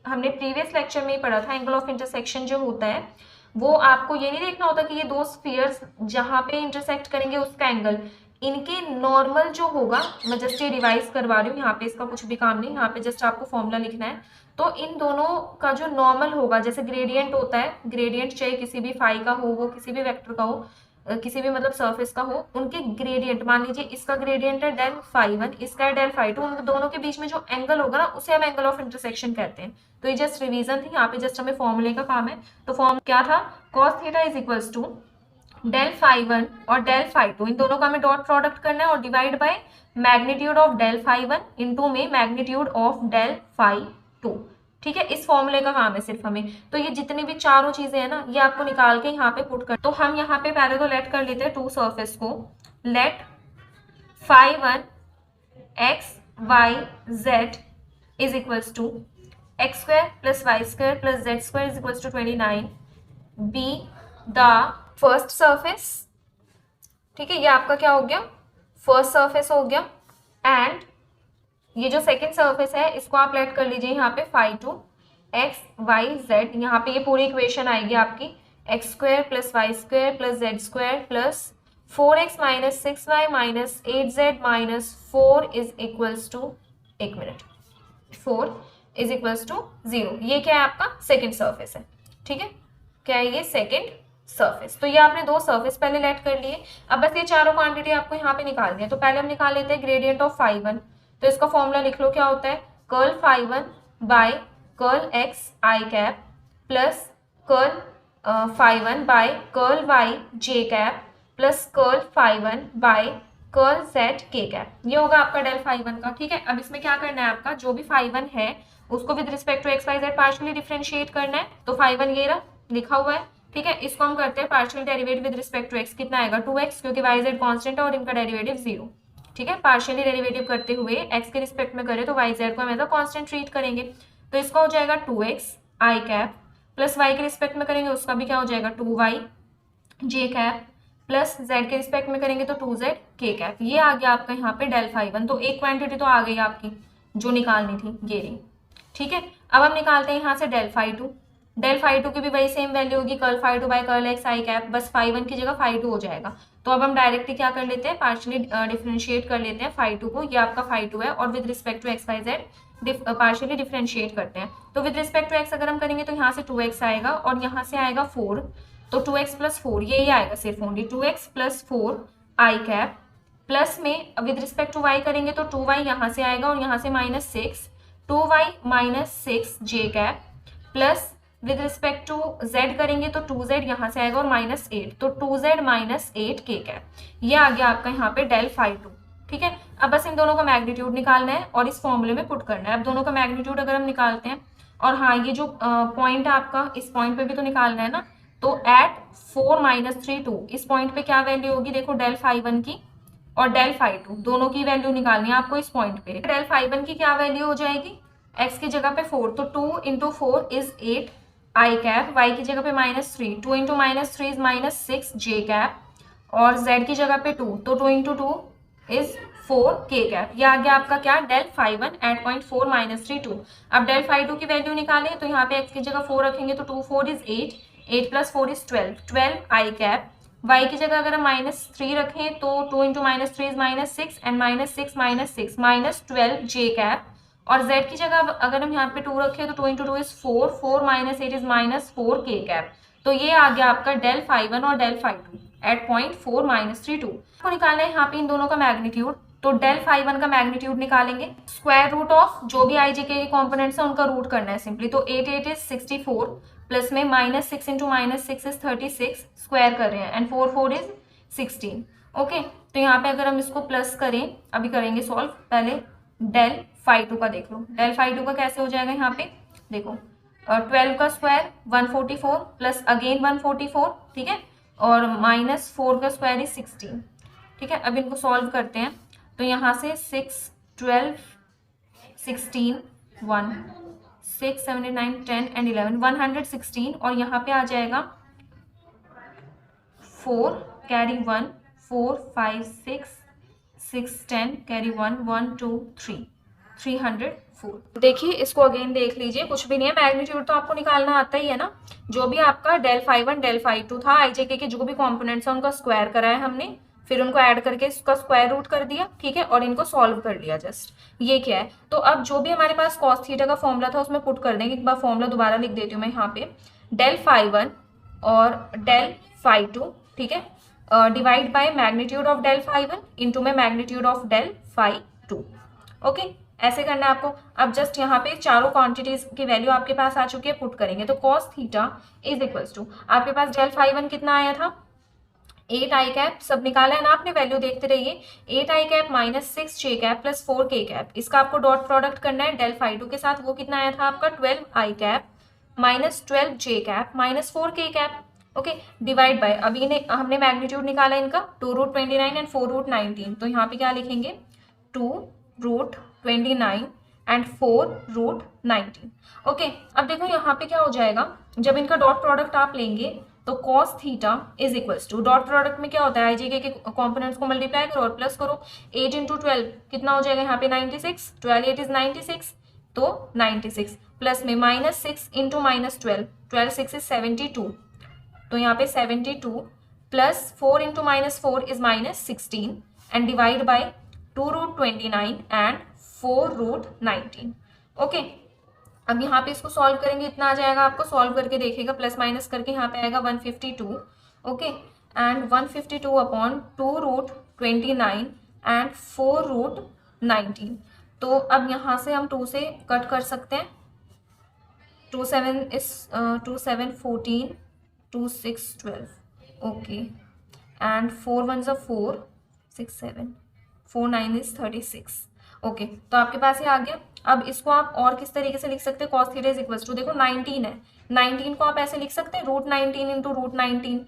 हमने प्रीवियस लेक्चर में ही पढ़ा था, एंगल ऑफ इंटरसेक्शन जो होता है वो आपको ये नहीं देखना होता कि ये दो स्फीयर्स जहाँ पे इंटरसेक्ट करेंगे उसका एंगल, इनके नॉर्मल जो होगा, मैं जस्ट ये रिवाइज करवा रही हूँ, यहाँ पे इसका कुछ भी काम नहीं, यहाँ पे जस्ट आपको फॉर्मूला लिखना है। तो इन दोनों का जो नॉर्मल होगा, जैसे ग्रेडियंट होता है, ग्रेडियंट चाहे किसी भी फाई का हो, वो किसी भी वेक्टर का हो, किसी भी मतलब सरफेस का हो, उनके ग्रेडियंट, मान लीजिए इसका ग्रेडियंट है डेल फाई 1, इसका है डेल फाई 2, उन दोनों के बीच में जो एंगल होगा ना उसे हम एंगल ऑफ इंटरसेक्शन कहते हैं। तो ये जस्ट रिवीजन थी, यहाँ पे जस्ट हमें फॉर्मूले का काम है। तो फॉर्म क्या था, cos theta is equals to del phi 1 और डेल फाई 2, इन दोनों का हमें डॉट प्रोडक्ट करना है और divide by magnitude of del phi 1 into में मैग्नीट्यूड ऑफ डेल फाई 2। ठीक है, इस फॉर्मूले का काम है सिर्फ हमें। तो ये जितनी भी चारों चीजें हैं ना, ये आपको निकाल के यहाँ पे पुट कर, तो हम यहाँ पे पहले तो लेट कर लेते हैं टू सरफेस को, let phi 1 x y z is equals to x square plus y square plus z square is equals to 29 be the first surface. ठीक है, ये आपका क्या हो गया, फर्स्ट सरफेस हो गया, एंड ये जो सेकेंड सरफेस है इसको आप लेट कर लीजिए यहाँ पे फाई 2 एक्स वाई जेड, यहाँ पे ये पूरी इक्वेशन आएगी आपकी x square plus y square plus z square plus 4x minus 6y minus 8z minus 4 is equals to, एक मिनट, 4 इज इक्वल्स टू 0। ये क्या है, आपका सेकेंड सरफेस है। ठीक है, क्या है ये, सेकेंड सरफेस। तो ये आपने दो सरफेस पहले लेट कर लिए। अब बस ये चारों क्वांटिटी आपको यहाँ पे निकालनी है। तो पहले हम निकाल लेते हैं ग्रेडियंट ऑफ फाई 1, तो इसका फॉर्मूला लिख लो, क्या होता है, curl phi 1 by curl x i cap plus curl phi 1 by curl y j cap plus curl phi 1 by curl z k cap. ये होगा आपका डेल फाई 1 का। ठीक है, अब इसमें क्या करना है, आपका जो भी फाई 1 है उसको with respect to x y z partially differentiate करना है। तो फाई 1 ये रहा, लिखा हुआ है। ठीक है, इसको हम करते हैं partial derivative with respect to x, कितना आएगा 2x, क्योंकि वाई जेड कॉन्स्टेंट है और इनका डेरिवेटिव 0। ठीक है, पार्शियली डेरिवेटिव करते हुए एक्स के रिस्पेक्ट में करें तो वाई जेड को हम ऐसा कॉन्स्टेंट ट्रीट करेंगे, तो इसका हो जाएगा 2x i cap plus Y के रिस्पेक्ट में करेंगे उसका भी क्या हो जाएगा 2y j cap plus Z के रिस्पेक्ट में करेंगे तो 2z के कैप। ये आ गया आपका यहाँ पे डेल फाई 1। तो एक क्वांटिटी तो आ गई आपकी जो निकालनी थी, ये रही। ठीक है, अब हम निकालते हैं यहाँ से डेल फाई 2। डेल फाई 2 की भी वही सेम वैल्यू होगी, curl phi 2 by curl x i cap, बस फाई 1 की जगह फाई 2 हो जाएगा। तो अब हम डायरेक्टली क्या कर लेते हैं, पार्शियली डिफरेंशिएट कर लेते हैं फाई 2 को, ये आपका फाई 2 है, और with respect to x y z partially differentiate करते हैं। तो विद रिस्पेक्ट टू एक्स अगर हम करेंगे तो यहाँ से 2x आएगा और यहाँ से आएगा 4, तो 2x प्लस 4 यही आएगा सिर्फ ओनली 2x प्लस 4 आई कैप प्लस में विद रिस्पेक्ट टू y करेंगे तो 2y यहाँ से आएगा और यहाँ से minus 6, 2y minus 6 j cap plus with respect to z करेंगे तो 2z यहाँ से आएगा और माइनस 8, तो 2z माइनस 8 के कैप। ये आ गया आपका यहाँ पे डेल फाई 2। ठीक है, अब बस इन दोनों का मैग्नीट्यूड निकालना है और इस फॉर्मूले में पुट करना है। अब दोनों का मैग्नीट्यूड अगर हम निकालते हैं, और हाँ ये जो पॉइंट है आपका, इस पॉइंट पे भी तो निकालना है ना, तो एट 4 माइनस 3 2 इस पॉइंट पे क्या वैल्यू होगी, देखो डेल फाई 1 की और डेल फाई 2 दोनों की वैल्यू निकालनी है आपको इस पॉइंट पे। डेल फाई 1 की क्या वैल्यू हो जाएगी, x की जगह पे 4, तो 2 into 4 is 8 I cap, y की जगह पे minus 3, 2 into minus 3 is minus 6 j cap, और z की जगह पे 2, तो 2 इंटू 2 इज 4 k कैप। ये आ गया आपका क्या, del phi 1 at point 4 minus 3 2। अब डेल फाई 2 की वैल्यू निकालें तो यहाँ पे x की जगह 4 रखेंगे तो 2 4 is 8, 8 plus 4 is 12, 12 I cap. y की जगह अगर हम -3 रखें तो 2 into -3 is -6 and -6 -12 j cap. और z की जगह अगर हम यहाँ पे 2 रखें तो 2 into 2 is 4, 4 -8 is -4 k cap. तो ये आ गया आपका डेल फाई 1 और डेल फाई 2 एट पॉइंट 4 -3 2। आपको निकालना है यहाँ पे इन दोनों का मैग्नीट्यूड, तो डेल फाई 1 का मैग्नीट्यूड निकालेंगे, स्क्वायर रूट ऑफ जो भी आई जे के कॉम्पोनेंट्स है उनका रूट करना है सिंपली। तो 8 8 इज 64, प्लस में -6 इंटू -6 इज 36, स्क्वायर कर रहे हैं, एंड 4 4 इज 16। ओके, तो यहाँ पे अगर हम इसको प्लस करें, अभी करेंगे सॉल्व, पहले डेल फाई 2 का देख लो। डेल फाई 2 का कैसे हो जाएगा, यहाँ पे देखो 12 का स्क्वायर 144 प्लस अगेन 144, ठीक है, और -4 का स्क्वायर इज 16, ठीक है। अब इनको सॉल्व करते हैं, तो यहाँ से 6 12 16 1 6 7 8 9 10 एंड 11 116, और यहाँ पे आ जाएगा 4 कैरी 1 4 5 6 6 10 कैरी 1 1 2 3 304। देखिए इसको अगेन देख लीजिए, कुछ भी नहीं है, मैग्नीट्यूड तो आपको निकालना आता ही है ना। जो भी आपका डेल फाई 1 डेल फाई 2 था, आईजेके के जो भी कॉम्पोनेंट्स है उनका स्क्वायर कराया हमने, फिर उनको ऐड करके इसका स्क्वायर रूट कर दिया, ठीक है, और इनको सॉल्व कर लिया जस्ट। ये क्या है, तो अब जो भी हमारे पास कॉस थीटा का फॉर्मूला था उसमें पुट कर देंगे। एक बार फॉर्मूला दोबारा लिख देती हूँ मैं यहाँ पे, डेल फाई 1 और डेल फाई 2, ठीक है, divide by magnitude of del phi 1 into में magnitude of del phi 2। Okay, ऐसे करना है आपको। अब जस्ट यहाँ पे चारों क्वांटिटीज की वैल्यू आपके पास आ चुकी है, पुट करेंगे, तो cos theta is equals to, आपके पास डेल फाई 1 कितना आया था, 8 आई कैप, सब निकाला है ना आपने, वैल्यू देखते रहिए, 8 आई कैप -6 जे कैप प्लस 4 के कैप, इसका आपको डॉट प्रोडक्ट करना है डेल फाई 2 के साथ, वो कितना आया था आपका 12 आई कैप -12 जे कैप -4 के कैप। ओके, डिवाइड बाय, अभी ने हमने मैग्नीट्यूड निकाला इनका 2√29 एंड 4√19, तो यहाँ पे क्या लिखेंगे 2√29 एंड 4√19। ओके, अब देखो यहाँ पे क्या हो जाएगा, जब इनका डॉट प्रोडक्ट आप लेंगे तो cos theta is equals to, dot product में क्या होता है, आईजेके के कॉम्पोनेंट्स को मल्टीप्लाई करो और प्लस करो, 8 इंटू 12 कितना हो जाएगा यहाँ पे 96, 12 8 इज 96, तो 96 प्लस में -6 इंटू -12, 12 6 इज 72, तो यहाँ पे 72 plus 4 into -4 is -16 and divide bye 2√29 and 4√19। Okay, अब यहाँ पे इसको सॉल्व करेंगे, इतना आ जाएगा, आपको सॉल्व करके देखिएगा, प्लस माइनस करके यहाँ पे आएगा 152। Okay, and 152 upon 2√29 and 4√19। तो अब यहाँ से हम 2 से कट कर सकते हैं, 2 7 इज 2 7 14 2 6 12, ओके, एंड 4 1 ज़ा 4 6 7 4 9 इज 36। ओके, तो आपके पास ये आ गया। अब इसको आप और किस तरीके से लिख सकते हैं, cos theta is equals to, देखो 19 है, 19 को आप ऐसे लिख सकते हैं √19 इंटू √19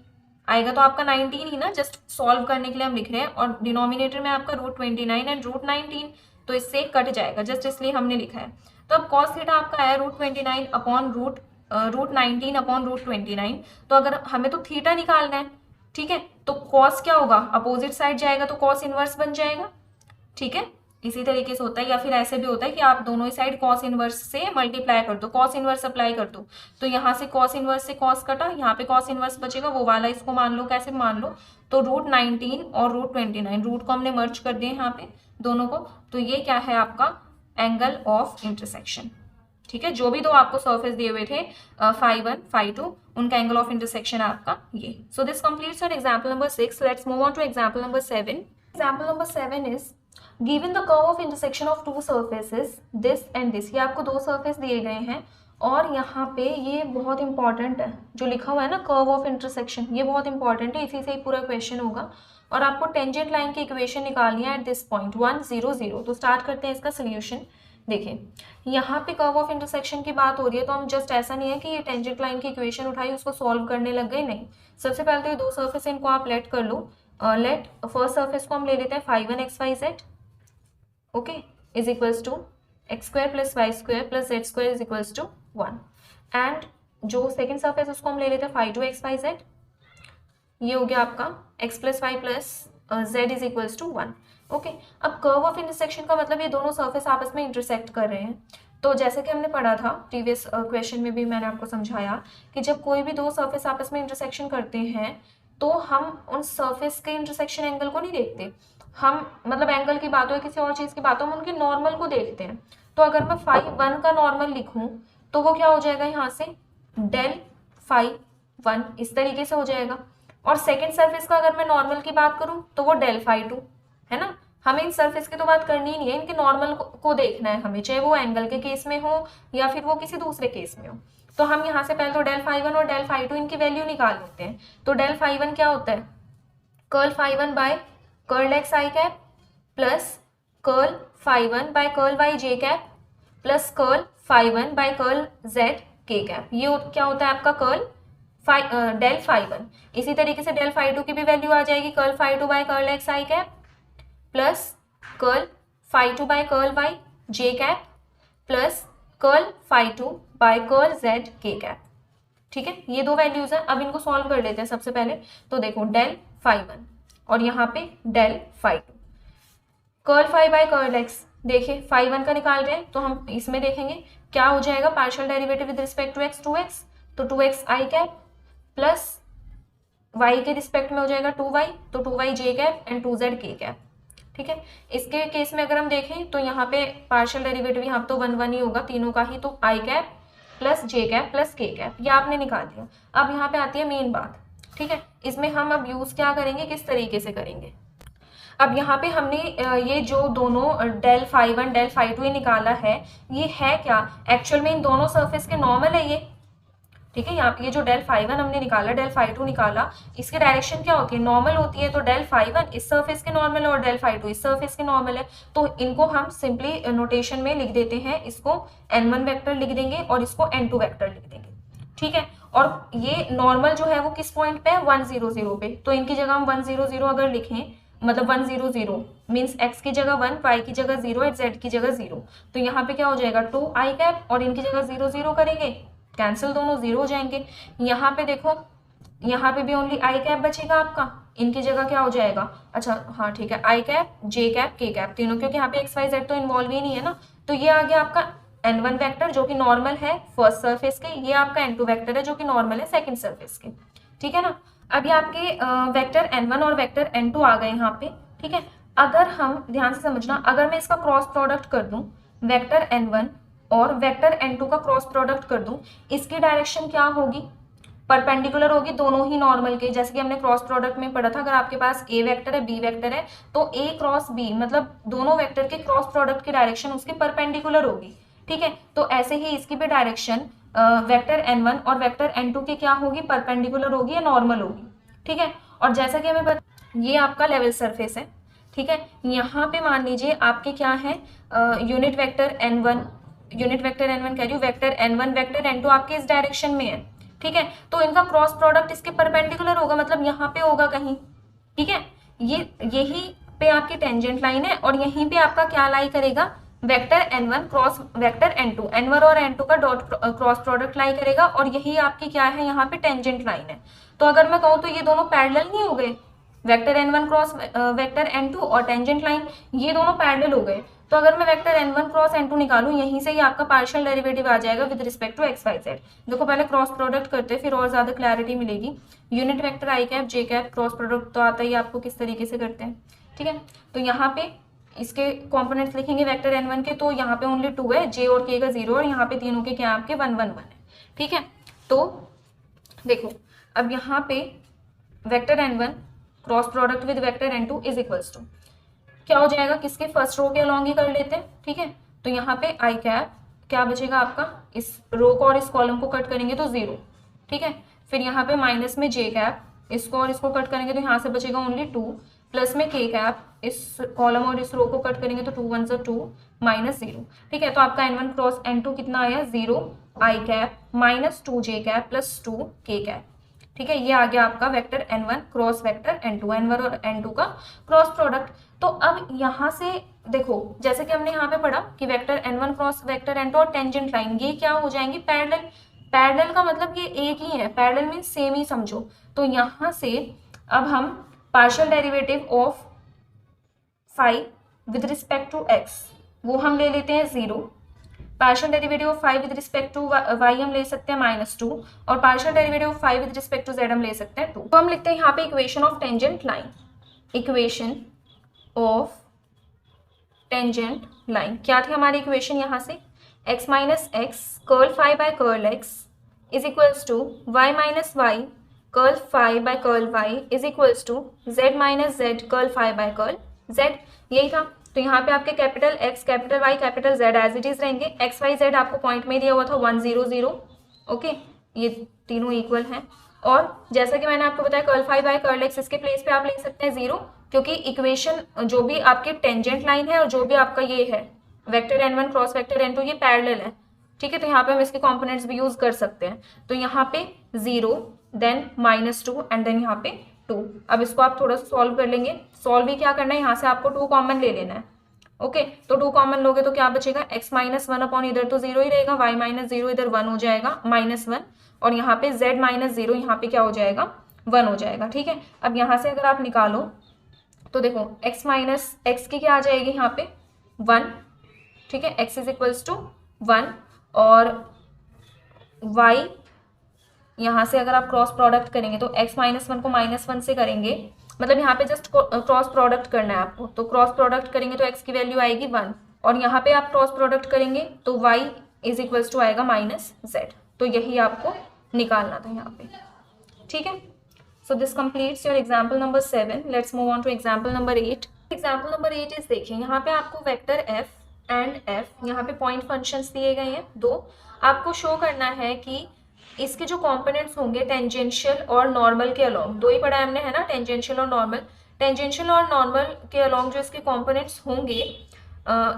आएगा, तो आपका 19 ही ना, जस्ट सॉल्व करने के लिए हम लिख रहे हैं, और डिनोमिनेटर में आपका √29 एंड √19, तो इससे कट जाएगा, जस्ट इसलिए हमने लिखा है। तो अब कॉस थीटा आपका है √29 अपॉन √19 अपॉन √29, तो अगर हमें तो थीटा निकालना है, ठीक है, तो कॉस क्या होगा, अपोजिट साइड जाएगा तो कॉस इनवर्स बन जाएगा, ठीक है। इसी तरीके से होता है, या फिर ऐसे भी होता है कि आप दोनों ही साइड कॉस इनवर्स से मल्टीप्लाई कर दो, कॉस इनवर्स अप्लाई कर दो, तो यहाँ से कॉस इनवर्स से कॉस कटा, यहाँ पे कॉस इनवर्स बचेगा, वो वाला इसको मान लो, कैसे मान लो, तो √19 और √29, रूट को हमने मर्ज कर दिए यहाँ पे दोनों को, तो ये क्या है आपका एंगल ऑफ इंटरसेक्शन, ठीक है। जो भी दो आपको सर्फेस दिए हुए थे फाई 1 फाई 2, उनका एंगल ऑफ इंटरसेक्शन है आपका ये। सो this completes your example number 6। Let's move on to example number 7। Example number 7 is given the curve of intersection of two surfaces this and this. ये आपको दो सर्फेस दिए गए हैं, और यहाँ पे ये बहुत इंपॉर्टेंट है जो लिखा हुआ है ना, कर्व ऑफ इंटरसेक्शन, ये बहुत इंपॉर्टेंट है, इसी से ही पूरा क्वेश्चन होगा। और आपको टेंजेंट लाइन की इक्वेशन निकालनी है एट दिस पॉइंट 1 0 0। तो स्टार्ट करते हैं इसका सोल्यूशन। देखिए यहाँ पे कर्व ऑफ इंटरसेक्शन की बात हो रही है, तो हम जस्ट ऐसा नहीं है कि ये टेंजेंट लाइन की इक्वेशन उठाई उसको सॉल्व करने लग गए, नहीं। सबसे पहले तो ये दो सर्फेस इनको आप लेट कर लो। लेट फर्स्ट सर्फेस को हम ले लेते हैं phi 1 XYZ, okay, is equals to x² plus y square plus z² is equals to 1। And जो सेकेंड सर्फेस उसको हम ले लेते हैं फाई 2 XYZ, ये हो गया आपका x plus y plus z is equals to 1। Okay, अब कर्व ऑफ इंटरसेक्शन का मतलब ये दोनों सरफेस आपस में इंटरसेक्ट कर रहे हैं। तो जैसे कि हमने पढ़ा था प्रीवियस क्वेश्चन में भी मैंने आपको समझाया कि जब कोई भी दो सरफेस आपस में इंटरसेक्शन करते हैं तो हम उन सरफेस के इंटरसेक्शन एंगल को नहीं देखते, हम मतलब एंगल की बात हो या किसी और चीज़ की बात हो हम उनके नॉर्मल को देखते हैं। तो अगर मैं फाई 1 का नॉर्मल लिखूं तो वो क्या हो जाएगा यहाँ से डेल फाई 1 इस तरीके से हो जाएगा। और सेकेंड सरफेस का अगर मैं नॉर्मल की बात करूं तो वो डेल फाई 2 है ना। हमें इन सरफेस की तो बात करनी ही नहीं है, इनके नॉर्मल को देखना है हमें, चाहे वो एंगल के केस में हो या फिर वो किसी दूसरे केस में हो। तो हम यहाँ से पहले तो डेल फाई 1 और डेल फाई 2 इनकी वैल्यू निकाल लेते हैं। तो डेल फाई 1 क्या होता है, curl phi 1 by curl x i cap plus curl phi 1 by curl y j cap plus curl phi 1 by curl z k cap. ये क्या होता है आपका कर्ल डेल फाई 1। इसी तरीके से डेल फाई 2 की भी वैल्यू आ जाएगी curl phi 2 by curl x i cap plus curl phi 2 by curl y j cap plus curl phi 2 by curl z k cap. ठीक है, ये दो वैल्यूज है। अब इनको सॉल्व कर लेते हैं सबसे पहले। तो देखो डेल फाई 1 और यहाँ पे del phi 2, curl phi by curl x, देखिए फाई 1 का निकाल रहे हैं तो हम इसमें देखेंगे क्या हो जाएगा, partial derivative with respect to x 2x, तो 2x i cap plus y के रिस्पेक्ट में हो जाएगा 2y, तो 2y j cap and 2z के कैप। ठीक है, इसके केस में अगर हम देखें तो यहाँ पे पार्शियल डेरिवेटिव यहाँ तो 1 1 ही होगा तीनों का ही, तो आई cap plus j cap plus के कैप, ये आपने निकाल दिया। अब यहाँ पे आती है मेन बात। ठीक है, इसमें हम अब यूज क्या करेंगे, किस तरीके से करेंगे। अब यहाँ पे हमने ये जो दोनों डेल फाई 1 डेल फाई 2 निकाला है, ये है क्या, एक्चुअल में इन दोनों सरफेस के नॉर्मल है ये। ठीक है, यहाँ पे ये जो डेल फाई 1 हमने निकाला डेल फाई 2 निकाला, इसकी डायरेक्शन क्या होती है, नॉर्मल होती है। तो डेल फाई 1 इस सरफेस के नॉर्मल है और डेल फाई 2 इस सरफेस के नॉर्मल है। तो इनको हम सिंपली नोटेशन में लिख देते हैं, इसको n1 वेक्टर लिख देंगे और इसको n2 वेक्टर लिख देंगे। ठीक है, और ये नॉर्मल जो है वो किस पॉइंट पे है, 1 0 0 पे। तो इनकी जगह हम 1 0 0 अगर लिखें, मतलब 1 0 0 मीन्स x की जगह 1, y की जगह 0 और z की जगह 0। तो यहाँ पे क्या हो जाएगा 2 आई कैप और इनकी जगह 0 0 करेंगे, कैंसिल, दोनों 0 हो जाएंगे। यहाँ पे देखो, यहाँ पे भी ओनली आई कैप बचेगा आपका, इनकी जगह क्या हो जाएगा, अच्छा हाँ ठीक है, आई कैप जे कैप के कैप तीनों, क्योंकि यहाँ पे एक्स वाई जेड तो इन्वॉल्व ही नहीं है ना। तो ये आ गया आपका n1 वेक्टर जो कि नॉर्मल है फर्स्ट सरफेस के, ये आपका n2 वेक्टर है जो कि नॉर्मल है सेकंड सरफेस के। ठीक है ना, अभी आपके वेक्टर n1 और वेक्टर n2 आ गए यहाँ पे। ठीक है, अगर हम ध्यान से समझना, अगर मैं इसका क्रॉस प्रोडक्ट कर दूं, वेक्टर n1 और वेक्टर n2 का क्रॉस प्रोडक्ट कर दूं, इसकी डायरेक्शन क्या होगी, परपेंडिकुलर होगी दोनों ही नॉर्मल के। जैसे कि हमने क्रॉस प्रोडक्ट में पढ़ा था, अगर आपके पास ए वेक्टर है बी वेक्टर है तो ए क्रॉस बी मतलब दोनों वेक्टर के क्रॉस प्रोडक्ट की डायरेक्शन उसकी परपेंडिकुलर होगी। ठीक है, तो ऐसे ही इसकी भी डायरेक्शन वेक्टर n1 और वेक्टर n2 की क्या होगी, परपेंडिकुलर होगी या नॉर्मल होगी। ठीक है, और जैसा कि हमें ये आपका लेवल सरफेस है। ठीक है, यहाँ पे मान लीजिए आपके क्या है, यूनिट वेक्टर n1 कह रही हूँ, वेक्टर n1 वेक्टर n2 आपके इस डायरेक्शन में है। ठीक है, तो इनका क्रॉस प्रोडक्ट इसके परपेंडिकुलर होगा, मतलब यहाँ पे होगा कहीं। ठीक है, ये यही पे आपकी टेंजेंट लाइन है और यहीं पे आपका क्या लाई करेगा, vector n1 cross vector n2, n1 और n2 का डॉट क्रॉस प्रोडक्ट लाई करेगा और यही आपकी क्या है, यहाँ पे टेंजेंट लाइन है। तो अगर मैं कहूँ तो ये दोनों पैरेलल नहीं हो गए, vector n1 cross vector n2 और टेंजेंट लाइन ये दोनों पैरेलल हो गए। तो अगर मैं वेक्टर n1 क्रॉस n2 निकालूं, यहीं से ही आपका पार्शियल डेरिवेटिव आ जाएगा with respect to x y z. देखो पहले क्रॉस प्रोडक्ट करते फिर और ज्यादा क्लैरिटी मिलेगी। यूनिट वेक्टर आई कैप जे कैप क्रॉस प्रोडक्ट तो आता ही आपको किस तरीके से करते हैं। ठीक है, तो यहाँ पे इसके कॉम्पोनेंट्स लिखेंगे वेक्टर n1 के, तो यहाँ पे ओनली 2 है, जे और के का 0 और यहाँ पे तीनों के क्या आपके 1 1 1 है। ठीक है, तो देखो अब यहाँ पे vector n1 cross product with vector n2 is equals to क्या हो जाएगा, किसके फर्स्ट रो के अलॉन्ग ही कर लेते हैं। ठीक है, तो यहाँ पे आई कैप क्या बचेगा आपका, इस रो को और इस कॉलम को कट करेंगे तो 0। ठीक है, फिर यहाँ पे माइनस में जे कैप, इसको और इसको कट करेंगे तो यहाँ से बचेगा ओनली 2, प्लस में के कैप, इस कॉलम और इस रो को कट करेंगे तो 2 1 2 माइनस 0। ठीक है, तो आपका n1 क्रॉस n2 कितना आया, 0 i cap minus 2 J cap plus 2 के कैप। ठीक है, ये आ गया आपका vector n1 cross vector n2, n1 और n2 का क्रॉस प्रोडक्ट। तो अब यहाँ से देखो, जैसे कि हमने यहाँ पे पढ़ा कि vector n1 cross vector n2 और टेंजेंट लाइन ये क्या हो जाएंगी, पैरेलल। पैरेलल का मतलब ये एक ही है, पैरेलल मीन्स सेम ही समझो। तो यहाँ से अब हम partial derivative of phi with respect to x वो हम ले लेते हैं 0, partial derivative of phi with respect to y हम ले सकते हैं -2, और partial derivative of phi with respect to z हम ले सकते हैं 2। तो हम लिखते हैं यहाँ पे equation of tangent line, equation of tangent line क्या थी हमारी इक्वेशन यहाँ से, x minus x curl phi by curl x is equals to y minus y curl phi by curl y is equals to z minus z curl phi by curl z, यही था। तो यहाँ पे आपके capital X capital Y capital Z as it is रहेंगे। X y z आपको point में दिया हुआ था 1 0 0, ओके, ये तीनों इक्वल हैं। और जैसा कि मैंने आपको बताया curl phi by curl x, इसके प्लेस पे आप लिख सकते हैं 0, क्योंकि इक्वेशन जो भी आपके टेंजेंट लाइन है और जो भी आपका ये है vector n1 cross vector n2 ये पैरेलल है, ठीक है। तो यहाँ पे हम इसके कॉम्पोनेंट्स भी यूज कर सकते हैं। तो यहाँ पे 0 देन -2 एंड देन यहाँ पे 2। अब इसको आप थोड़ा सा सॉल्व कर लेंगे। सॉल्व भी क्या करना है, यहाँ से आपको 2 कॉमन ले लेना है, ओके। तो 2 कॉमन लोगे तो क्या बचेगा, x माइनस 1 अपॉन इधर तो 0 ही रहेगा, y माइनस 0 इधर 1 हो जाएगा -1, और यहाँ पे z माइनस 0 यहाँ पे क्या हो जाएगा 1 हो जाएगा, ठीक है। अब यहाँ से अगर आप निकालो तो देखो x माइनस एक्स की क्या आ जाएगी यहाँ पे 1, ठीक है, x इज इक्वल्स टू 1, और y यहाँ से अगर आप क्रॉस प्रोडक्ट करेंगे तो x माइनस 1 को -1 से करेंगे, मतलब यहाँ पे जस्ट क्रॉस प्रोडक्ट करना है आपको। तो क्रॉस प्रोडक्ट करेंगे तो x की वैल्यू आएगी 1, और यहाँ पे आप क्रॉस प्रोडक्ट करेंगे तो y इज इक्वल्स टू आएगा -z। तो यही आपको निकालना था यहाँ पे, ठीक है। So this completes your example number 7। Let's move on to example number 8। Example number 8 is देखिए, यहाँ पे आपको वेक्टर f एंड f, यहाँ पे पॉइंट फंक्शंस दिए गए हैं 2। आपको शो करना है कि इसके जो कंपोनेंट्स होंगे टेंजेंशियल और नॉर्मल के अलोंग, 2 ही पढ़ा हमने है ना, टेंजेंशियल और नॉर्मल। टेंजेंशियल और नॉर्मल के अलोंग जो इसके कंपोनेंट्स होंगे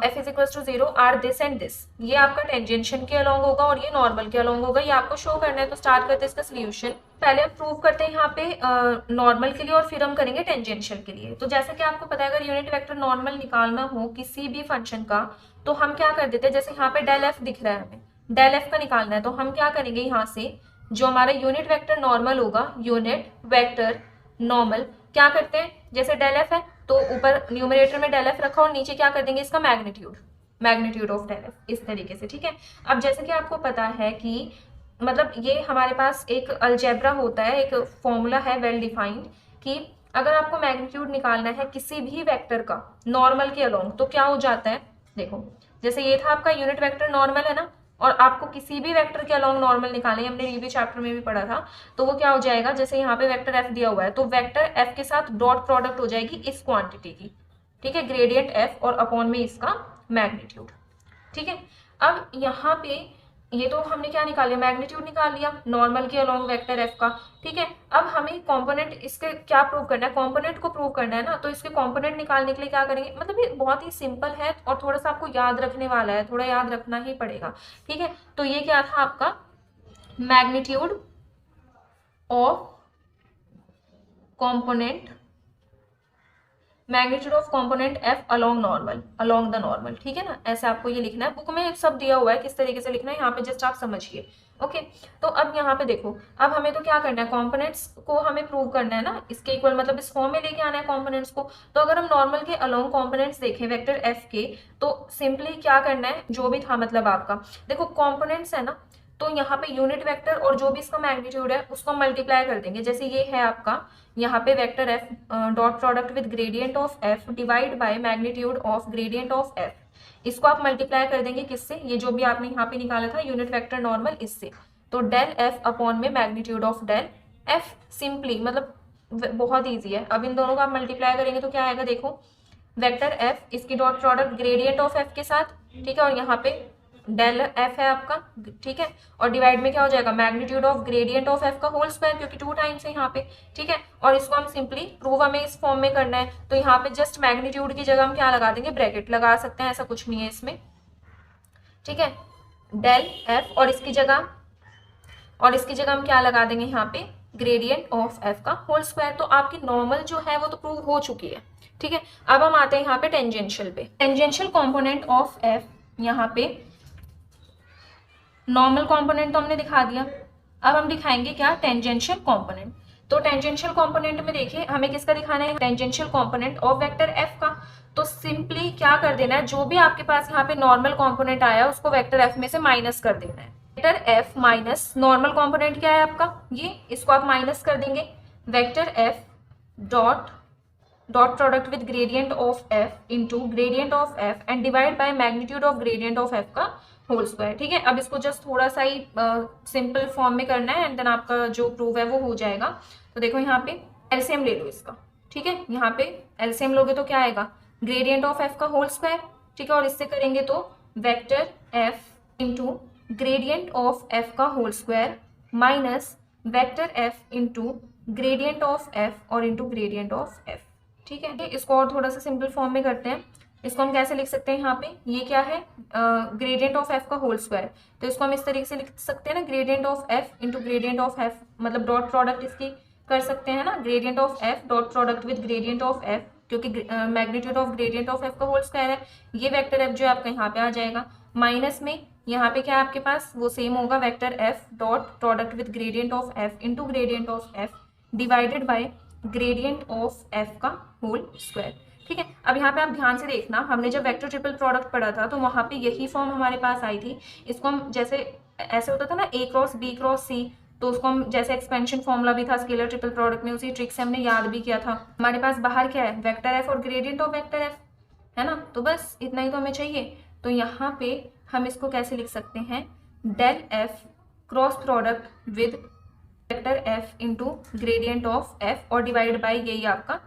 f is equals to 0 are this and this, ये आपका टेंजेंशियल के अलोंग होगा और ये नॉर्मल के अलोंग होगा। ये आपको शो करना है। तो स्टार्ट करते हैं इसका सोल्यूशन। पहले हम प्रूव करते हैं यहाँ पे नॉर्मल के लिए और फिर हम करेंगे टेंजेंशियल के लिए। तो जैसे कि आपको पता है अगर यूनिट वेक्टर नॉर्मल निकालना हो किसी भी फंक्शन का तो हम क्या कर देते हैं, जैसे यहाँ पे डेल एफ दिख रहा है, हमें डेल एफ का निकालना है, तो हम क्या करेंगे यहाँ से जो हमारा यूनिट वेक्टर नॉर्मल होगा, यूनिट वेक्टर नॉर्मल क्या करते हैं, जैसे डेल एफ है तो ऊपर न्यूमरेटर में डेल एफ रखा और नीचे क्या कर देंगे इसका मैग्नीट्यूड ऑफ डेल एफ, इस तरीके से, ठीक है। अब जैसे कि आपको पता है कि मतलब ये हमारे पास एक अलजेब्रा होता है, एक फॉर्मूला है वेल डिफाइंड कि अगर आपको मैग्नीट्यूड निकालना है किसी भी वेक्टर का नॉर्मल के अलोंग तो क्या हो जाता है, देखो जैसे ये था आपका यूनिट वेक्टर नॉर्मल है ना, और आपको किसी भी वेक्टर के अलोंग नॉर्मल निकालने, हमने रिव्यू चैप्टर में भी पढ़ा था, तो वो क्या हो जाएगा, जैसे यहाँ पे वेक्टर एफ दिया हुआ है तो वेक्टर एफ के साथ डॉट प्रोडक्ट हो जाएगी इस क्वांटिटी की, ठीक है, ग्रेडियंट एफ और अपॉन में इसका मैग्नीट्यूड, ठीक है। अब यहाँ पे ये तो हमने क्या निकाल लिया, मैग्नीट्यूड निकाल लिया नॉर्मल के अलोंग वेक्टर एफ का, ठीक है। अब हमें कंपोनेंट इसके क्या प्रूव करना है, कंपोनेंट को प्रूव करना है ना, तो इसके कंपोनेंट निकालने के लिए क्या करेंगे, मतलब ये बहुत ही सिंपल है और थोड़ा सा आपको याद रखने वाला है, थोड़ा याद रखना ही पड़ेगा, ठीक है। तो ये क्या था आपका magnitude of component, magnitude of component F along the normal, ठीक है ना, ऐसे आपको ये लिखना है। बुक में सब दिया हुआ है किस तरीके से लिखना है, यहाँ पे जस्ट आप समझिए, ओके। तो अब यहाँ पे देखो, अब हमें तो क्या करना है, कंपोनेंट्स को हमें प्रूव करना है ना, इसके इक्वल मतलब इस फॉर्म में लेके आना है कंपोनेंट्स को। तो अगर हम नॉर्मल के अलोंग कंपोनेंट्स देखें वेक्टर एफ के, तो सिंपली क्या करना है, जो भी था मतलब आपका देखो कंपोनेंट्स है ना, तो यहाँ पे यूनिट वेक्टर और जो भी इसका मैग्नीट्यूड है उसको मल्टीप्लाई कर देंगे। जैसे ये है आपका यहाँ पे vector F dot product with gradient of F divide by magnitude of gradient of F, इसको आप मल्टीप्लाई कर देंगे किससे, ये जो भी आपने यहाँ पे निकाला था यूनिट वेक्टर नॉर्मल, इससे। तो डेल एफ अपॉन में magnitude of del f, simply मतलब बहुत ईजी है। अब इन दोनों को आप मल्टीप्लाई करेंगे तो क्या आएगा, देखो वेक्टर एफ इसकी dot product gradient of F के साथ, ठीक है, और यहाँ पे डेल एफ है आपका, ठीक है, और डिवाइड में क्या हो जाएगा magnitude of gradient of f का होल स्क्वायर, क्योंकि 2 टाइम्स है यहाँ पे, ठीक है। और इसको हम सिंपली प्रूव हमें इस फॉर्म में करना है, तो यहाँ पे जस्ट मैग्नीट्यूड की जगह हम क्या लगा देंगे, ब्रैकेट लगा सकते हैं, ऐसा कुछ नहीं है इसमें, ठीक है, डेल एफ, और इसकी जगह हम क्या लगा देंगे यहाँ पे ग्रेडियंट ऑफ एफ का होल स्क्वायर। तो आपकी नॉर्मल जो है वो तो प्रूव हो चुकी है, ठीक है। अब हम आते हैं यहाँ पे टेंजेंशियल पे, टेंजेंशियल कॉम्पोनेंट ऑफ एफ, यहाँ पे नॉर्मल कंपोनेंट तो हमने दिखा दिया, अब हम दिखाएंगे क्या टेंजेंशियल कंपोनेंट। तो टेंजेंशियल कंपोनेंट में देखिए हमें किसका दिखाना है, tangential component of vector F का। तो सिंपली क्या कर देना है, जो भी आपके पास यहाँ पे नॉर्मल कंपोनेंट आया उसको वेक्टर एफ में से माइनस कर देना है। Vector F minus normal component क्या है आपका, ये, इसको आप माइनस कर देंगे। Vector F dot product with gradient of f into gradient of F and divide by magnitude of gradient of f का होल स्क्वायर। ठीक है, अब इसको जस्ट थोड़ा सा ही सिंपल फॉर्म में करना है एंड देन आपका जो प्रूव है वो हो जाएगा। तो देखो यहाँ पे एलसीएम ले लो इसका। ठीक है, यहाँ पे एलसीएम लोगे तो क्या आएगा, ग्रेडियंट ऑफ एफ का होल स्क्वायर। ठीक है, और इससे करेंगे तो vector f into gradient of f का whole square minus vector f into gradient of f और इंटू ग्रेडियंट ऑफ एफ। ठीक है, इसको और थोड़ा सा सिंपल फॉर्म में करते हैं। इसको हम कैसे लिख सकते हैं, यहाँ पे ये क्या है, ग्रेडियंट ऑफ एफ का होल स्क्वायर। तो इसको हम इस तरीके से लिख सकते हैं ना, gradient of f into gradient of f, मतलब डॉट प्रोडक्ट इसकी कर सकते हैं ना, gradient of f dot product with gradient of f, क्योंकि magnitude of gradient of f का होल स्क्वायर है। ये वेक्टर एफ जो है आपका यहाँ पे आ जाएगा, माइनस में यहाँ पे क्या है आपके पास, वो सेम होगा, vector F dot product with gradient of f into gradient of F divided by gradient of f का होल स्क्वायर। ठीक है, अब यहाँ पे आप ध्यान से देखना, हमने जब वेक्टर ट्रिपल प्रोडक्ट पढ़ा था तो वहाँ पे यही फॉर्म हमारे पास आई थी। इसको हम जैसे ऐसे होता था ना, ए क्रॉस बी क्रॉस सी, तो उसको हम जैसे एक्सपेंशन फॉर्मूला भी था स्केलर ट्रिपल प्रोडक्ट में, उसी ट्रिक से हमने याद भी किया था। हमारे पास बाहर क्या है, वेक्टर एफ और ग्रेडियंट ऑफ वेक्टर एफ है ना, तो बस इतना ही तो हमें चाहिए। तो यहाँ पे हम इसको कैसे लिख सकते हैं, del f cross product with vector f into gradient of f और डिवाइड बाई यही आपका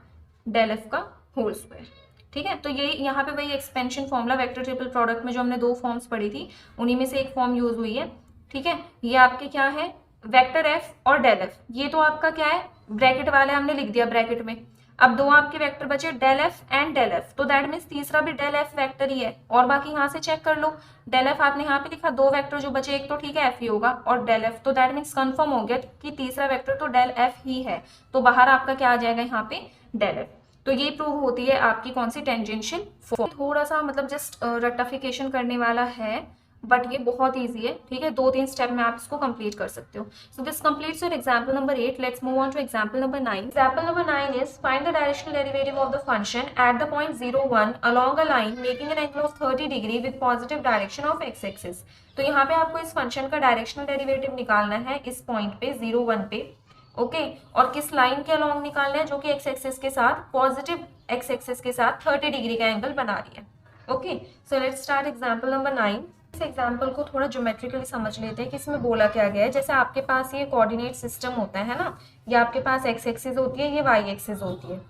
डेल एफ का होल स्क्वायर। ठीक है, तो ये यहाँ पे वही expansion formula vector triple product में जो हमने दो फॉर्म्स पढ़ी थी उन्हीं में से एक फॉर्म यूज हुई है। ठीक है, ये आपके क्या है, वेक्टर एफ और डेल एफ, ये तो आपका क्या है, ब्रैकेट वाले हमने लिख दिया ब्रैकेट में। अब दो आपके वेक्टर बचे, del f and del f, तो दैट मीन्स तीसरा भी डेल एफ वेक्टर ही है। और बाकी यहाँ से चेक कर लो, डेल एफ आपने यहाँ पे लिखा, दो वेक्टर जो बचे, एक तो ठीक है एफ ही होगा और डेल एफ, तो दैट मीन्स कंफर्म हो गया कि तीसरा वेक्टर तो डेल एफ ही है। तो बाहर आपका क्या आ जाएगा यहाँ पे, डेल एफ। तो ये प्रूव होती है आपकी कौन सी, टेंजेंशियल फॉर्म। थोड़ा सा मतलब जस्ट रेक्टिफिकेशन करने वाला है, बट ये बहुत इजी है। ठीक है, 2-3 स्टेप में आप इसको कंप्लीट कर सकते हो। सो this completes your example number 8। Let's move on to example number 9। Example number 9 is find the directional derivative of the function at the point 0, 1 along a line making an angle of 30 degree with positive direction of x axis. तो यहाँ पे आपको इस function का directional derivative निकालना है इस point पे 0, 1 पे। ओके, और किस लाइन के अलोंग निकालना है, जो कि एक्स एक्सिस के साथ, पॉजिटिव एक्स एक्सिस के साथ 30 डिग्री का एंगल बना रही है। Okay, so let's start example number 9। इस एग्जांपल को थोड़ा ज्योमेट्रिकली समझ लेते हैं कि इसमें बोला क्या गया है। जैसे आपके पास ये कोऑर्डिनेट सिस्टम होता है ना, ये आपके पास एक्स एक्सिस होती है, ये वाई एक्सिस होती है।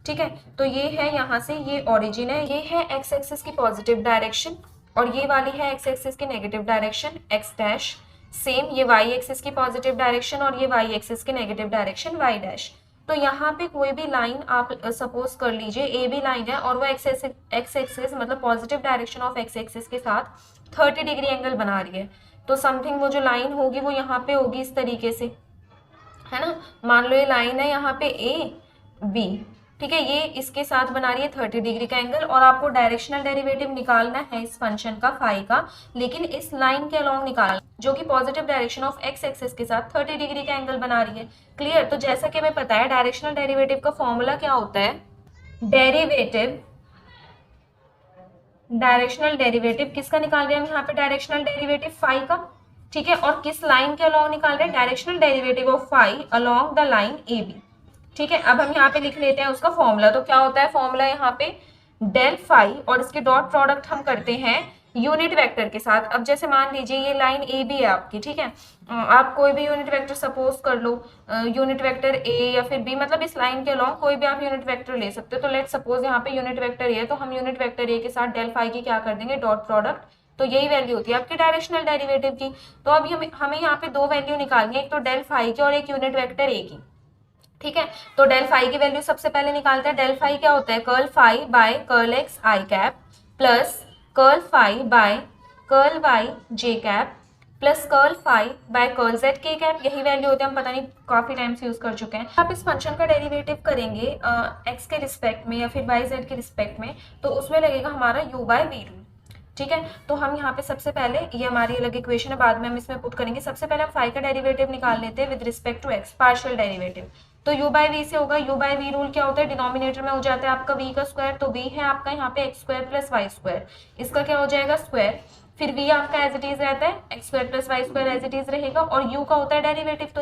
ठीक है, तो ये है यहाँ से, ये ओरिजिन है, ये है एक्स एक्सिस की पॉजिटिव डायरेक्शन और ये वाली है एक्स एक्सिस की negative direction x dash. Same ये वाई एक्सिस की पॉजिटिव डायरेक्शन और ये वाई एक्सिस की नेगेटिव डायरेक्शन वाई डैश। तो यहाँ पे कोई भी लाइन आप सपोज कर लीजिए, ए बी लाइन है और वो एक्स एक्सिस मतलब positive direction of x axis के साथ 30 डिग्री एंगल बना रही है। तो समथिंग वो जो लाइन होगी वो यहाँ पे होगी इस तरीके से, है ना। मान लो ये लाइन है यहाँ पे ए बी, ठीक है, ये इसके साथ बना रही है 30 डिग्री का एंगल और आपको डायरेक्शनल डेरिवेटिव निकालना है इस फंक्शन का फाई का, लेकिन इस लाइन के अलोंग निकालना जो कि positive direction of x axis के साथ 30 डिग्री का एंगल बना रही है। क्लियर। तो जैसा कि हमें पता है डायरेक्शनल डेरिवेटिव का फॉर्मूला क्या होता है, डायरेक्शनल डेरिवेटिव किसका निकाल रहे हैं हम यहाँ पे, डायरेक्शनल डेरिवेटिव फाई का। ठीक है, और किस लाइन के अलोंग निकाल रहे हैं, directional derivative of phi along the line A B. ठीक है, अब हम यहाँ पे लिख लेते हैं उसका फॉर्मूला। तो क्या होता है फॉर्मूला यहाँ पे, डेल फाई और इसके डॉट प्रोडक्ट हम करते हैं यूनिट वेक्टर के साथ। अब जैसे मान लीजिए ये लाइन ए बी है आपकी, ठीक है, आप कोई भी यूनिट वेक्टर सपोज कर लो, यूनिट वेक्टर ए या फिर बी, मतलब इस लाइन के अलोंग कोई भी आप यूनिट वेक्टर ले सकते हो। तो लेट सपोज यहाँ पे यूनिट वेक्टर ए है, तो हम यूनिट वेक्टर ए के साथ डेल फाई की क्या कर देंगे, डॉट प्रोडक्ट। तो यही वैल्यू होती है आपकी डायरेक्शनल डेरिवेटिव की। तो अब हमें यहाँ पे दो वैल्यू निकालनी है, एक तो डेल फाई की और एक यूनिट वेक्टर ए की। ठीक है, तो डेल फाई की वैल्यू सबसे पहले निकालते हैं। डेल फाई क्या होता है, curl phi by curl x i cap plus curl phi by curl y j cap plus curl phi by curl z k cap. यही वैल्यू होते हैं, हम पता नहीं काफी टाइम से यूज कर चुके हैं। आप इस फंक्शन का डेरिवेटिव करेंगे एक्स के रिस्पेक्ट में या फिर वाई जेड के रिस्पेक्ट में, तो उसमें लगेगा हमारा u बाय वी रूल। ठीक है, तो हम यहाँ पे सबसे पहले, ये हमारी अलग इक्वेशन है, बाद में हम इसमें पुट करेंगे। सबसे पहले हम फाई का डेरिवेटिव निकाल लेते हैं with respect to x, partial derivative. तो u बाई वी से होगा, u बाई वी रूल क्या होता है, डिनोमिनेटर में हो जाता है आपका v का स्क्वायर, तो v है आपका यहाँ पे x square plus y square, इसका क्या हो जाएगा स्क्वायर, फिर v आपका एज इट इज रहता है x square plus y square as it is रहेगा, और u का होता है डेरिवेटिव, तो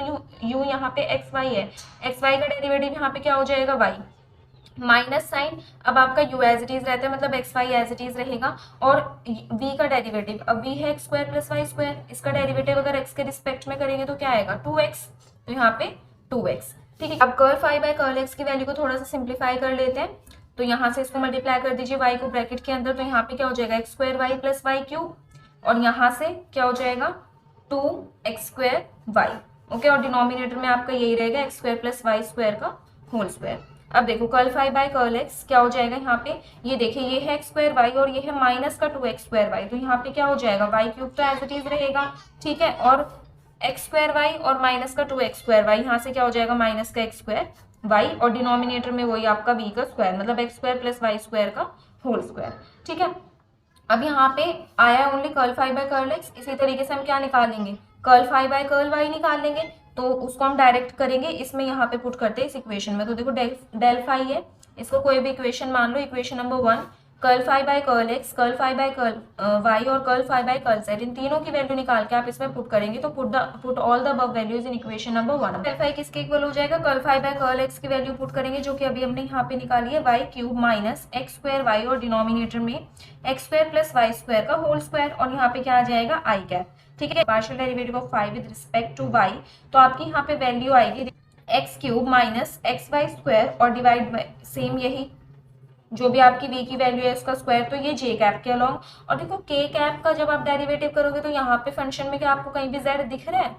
u यहाँ पे एक्स वाई है, एक्स वाई का डेरिवेटिव यहाँ पे क्या हो जाएगा y, माइनस साइन, अब आपका u एज इट इज रहता है मतलब x y as it is रहेगा, और v का डेरिवेटिव, अब v है x square plus y square, इसका डेरिवेटिव अगर x के रिस्पेक्ट में करेंगे तो क्या आएगा 2x, तो यहाँ पे 2x, ठीक है। अब curl phi by curl x की वैल्यू को थोड़ा सा सिंप्लीफाई कर लेते हैं, तो यहाँ से इसको मल्टीप्लाई कर दीजिए y को ब्रैकेट के अंदर, तो यहाँ पे क्या हो जाएगा x square y plus y cube, और यहाँ से क्या हो जाएगा 2x स्क्वायर वाई, ओके, और डिनोमिनेटर में आपका यही रहेगा x square plus y square का होल स्क्वायर। अब देखो curl phi by curl x क्या हो जाएगा, यहाँ पे ये देखिए ये है एक्स स्क्वायर वाई और ये है माइनस का 2x स्क्वायर वाई, तो यहाँ पे क्या हो जाएगा वाई क्यूब तो एज इट इज रहेगा, ठीक है, और एक्स स्क्वायर वाई और माइनस का 2x स्क्वायर वाई, यहाँ से क्या हो जाएगा माइनस का एक्स स्क्वायर वाई, और डिनोमिनेटर में वही आपका v का स्क्वायर मतलब x square plus y square का होल स्क्वायर, ठीक है। अब यहाँ पे आया only curl phi by curl x, इसी तरीके से हम क्या निकालेंगे curl phi by curl y निकाल लेंगे, तो उसको हम डायरेक्ट करेंगे इसमें, यहाँ पे पुट करते हैं इस इक्वेशन में, तो देखो डेल फाई है, इसको कोई भी इक्वेशन मान लो, equation number 1 curl phi by curl x, curl phi by curl y और curl phi by curl z, इन तीनों की वैल्यू निकाल के आप इसमें पुट करेंगे, तो put all the above values in equation number 1। Del phi किसके इक्वल हो जाएगा, curl phi by curl x की वैल्यू पुट करेंगे जो कि अभी हमने यहाँ पे निकाली है y cube minus x square y, और डिनोमिनेटर में x square plus y square का होल स्क्वायर, और यहाँ पे क्या आ जाएगा आई कैप, ठीक है, partial derivative of phi with respect to y, तो आपकी यहाँ पे वैल्यू आएगी x cube minus x y square और डिवाइड बाई सेम यही जो भी आपकी v की वैल्यू है उसका स्क्वायर, तो ये j कैप के अलोंग, और देखो k कैप का जब आप डेरिवेटिव करोगे तो यहाँ पे फंक्शन में क्या आपको कहीं भी z दिख रहा है,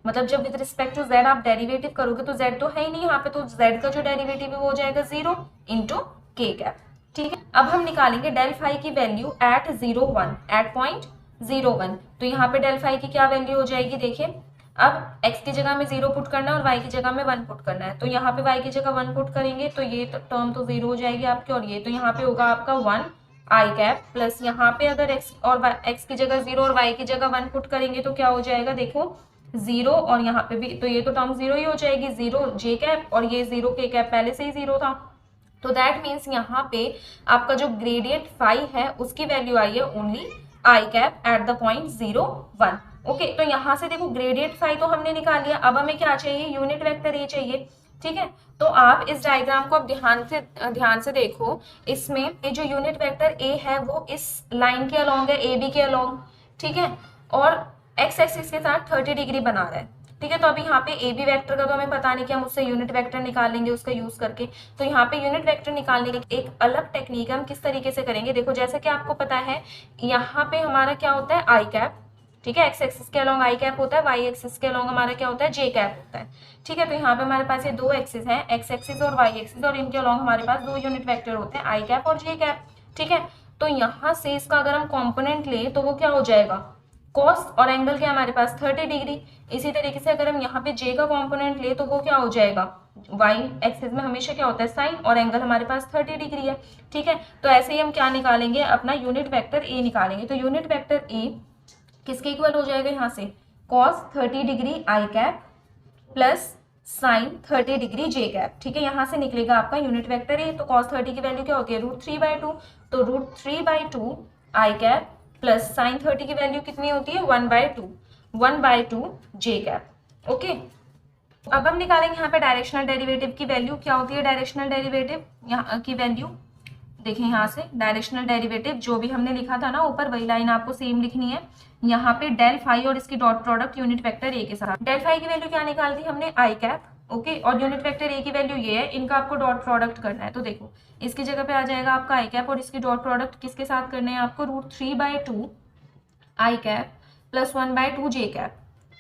मतलब जब विद रिस्पेक्ट टू z आप डेरिवेटिव करोगे तो z तो है ही नहीं यहाँ पे, तो z का जो डेरिवेटिव है वो हो जाएगा 0 इंटू k कैप, ठीक है। अब हम निकालेंगे डेल फाई की वैल्यू एट 0 1 एट पॉइंट 0 1, तो यहाँ पे डेल फाई की क्या वैल्यू हो जाएगी, देखिए अब x की जगह में 0 पुट करना है और y की जगह में 1 पुट करना है, तो यहाँ पे y की जगह 1 पुट करेंगे तो ये टर्म तो 0 हो जाएगी आपकी, और ये तो यहाँ पे होगा आपका 1 आई कैप, प्लस यहाँ पे अगर x की जगह 0 और y की जगह 1 पुट करेंगे तो क्या हो जाएगा, देखो 0 और यहाँ पे भी, तो ये तो टर्म 0 ही हो जाएगी, 0 j कैप और ये 0 k कैप पहले से ही 0 था, तो दैट मीन्स यहाँ पे आपका जो ग्रेडियंट फाई है उसकी वैल्यू आई है only I cap at the point 0 1, okay. तो यहाँ से देखो ग्रेडियंट फाई तो हमने निकाल लिया, अब हमें क्या चाहिए यूनिट वेक्टर ए चाहिए, ठीक है। तो आप इस डायग्राम को अब ध्यान से देखो, इसमें ये जो यूनिट वेक्टर ए है वो इस लाइन के अलोंग है, ए बी के अलोंग, ठीक है, और एक्स एक्सिस के साथ 30 डिग्री बना रहा है, ठीक है। तो अभी यहाँ पे ए बी वेक्टर का तो हमें पता नहीं कि हम उससे यूनिट वेक्टर निकाल लेंगे उसका यूज करके, तो यहाँ पे यूनिट वेक्टर निकालने की एक अलग टेक्निक हम किस तरीके से करेंगे, देखो जैसा कि आपको पता है यहाँ पे हमारा क्या होता है आई कैप, ठीक है, एक्स एक्सिस के अलोंग आई कैप होता है, वाई एक्सिस के अलोंग हमारा क्या होता है जे कैप होता है, ठीक है। तो यहाँ पे हमारे पास ये दो एक्सिस हैं, एक्स एक्सिस और वाई एक्सिस, और इनके अलोंग हमारे पास दो यूनिट वेक्टर होते हैं आई कैप और जे कैप, ठीक है। तो यहाँ से इसका अगर हम कॉम्पोनेंट ले तो वो क्या हो जाएगा कॉस, और एंगल क्या हमारे पास 30 डिग्री, इसी तरीके से अगर हम यहाँ पे जे का कॉम्पोनेंट ले तो वो क्या हो जाएगा वाई एक्सिस में हमेशा क्या होता है साइन, और एंगल हमारे पास 30 डिग्री है, ठीक है। तो ऐसे ही हम क्या निकालेंगे अपना यूनिट वेक्टर ए निकालेंगे, तो यूनिट वेक्टर ए किसके इक्वल हो जाएगा यहाँ से cos 30 degree I cap plus sign 30 degree J cap, ठीक है। यहाँ से निकलेगा आपका यूनिट वेक्टर ए, तो cos 30 की वैल्यू क्या होती है √3/2, तो √3/2 आई कैप प्लस साइन 30 की वैल्यू कितनी होती है 1/2 जे कैप, ओके। अब हम निकालेंगे यहाँ पे डायरेक्शनल डेरिवेटिव की वैल्यू, क्या होती है डायरेक्शनल डेरिवेटिव यहाँ की वैल्यू, देखिए यहाँ से डायरेक्शनल डेरिवेटिव जो भी हमने लिखा था ना ऊपर वही लाइन आपको सेम लिखनी है, यहाँ पे डेल फाई और इसकी dot product unit vector a के साथ, डेल फाई की वैल्यू क्या निकाल दी हमने आई कैप, ओके, और यूनिट वेक्टर ए की वैल्यू ये है, इनका आपको डॉट प्रोडक्ट करना है, तो देखो इसकी जगह पे आ जाएगा आपका आई कैप और इसकी डॉट प्रोडक्ट किसके साथ करने हैं आपको √3/2 आई कैप प्लस 1/2 जे कैप,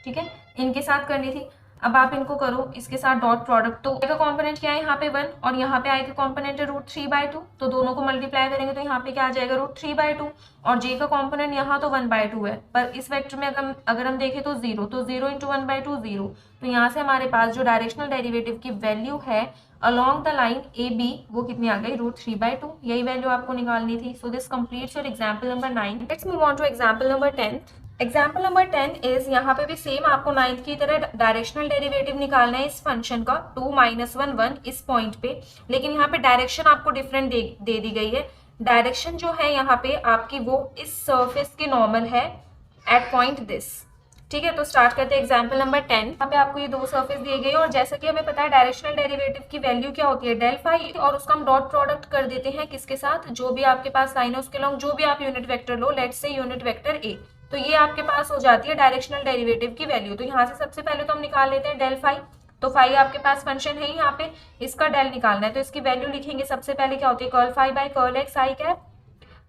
ठीक है, इनके साथ करनी थी। अब आप इनको करो इसके साथ डॉट प्रोडक्ट, तो आई का कॉम्पोनेंट क्या है यहाँ पे 1 और यहाँ पे आई का कॉम्पोनेंट है √3/2, तो दोनों को मल्टीप्लाई करेंगे तो यहाँ पे क्या आ जाएगा √3/2, और जे का कॉम्पोनेंट यहाँ तो 1/2 है, पर इस वेक्टर में अगर हम देखें तो 0, तो 0 इंटू 1/2 0, तो यहाँ से हमारे पास जो डायरेक्शनल डेरिवेटिव की वैल्यू है along the line A B वो कितनी आ गई √3/2, यही वैल्यू आपको निकालनी थी। So this completes your example number 9। Let's move on to example number 10। Example number 10 is, यहाँ पे भी सेम आपको नाइन्थ की तरह डायरेक्शनल डेरिवेटिव निकालना है इस फंक्शन का 2 - 1 1 इस पॉइंट पे, लेकिन यहाँ पे डायरेक्शन आपको डिफरेंट दे दी गई है। डायरेक्शन जो है यहाँ पे आपकी वो इस सरफेस के नॉर्मल है एट पॉइंट दिस। ठीक है, तो स्टार्ट करते हैं एग्जाम्पल नंबर 10। यहाँ पे आपको ये दो सरफेस दिए गए और जैसा कि हमें पता है डायरेक्शनल डेरिवेटिव की वैल्यू क्या होती है, डेल फाई, और उसका हम डॉट प्रोडक्ट कर देते हैं किसके साथ, जो भी आपके पास साइन है उसके लॉन्ग जो भी आप unit vector low, let's say unit vector a, तो ये आपके पास हो जाती है डायरेक्शनल डेरिवेटिव की वैल्यू। तो यहाँ से सबसे पहले तो हम निकाल लेते हैं डेल फाई। तो फाई आपके पास फंक्शन है यहाँ पे, इसका डेल निकालना है, तो इसकी वैल्यू लिखेंगे सबसे पहले क्या होती है, curl phi by curl x i cap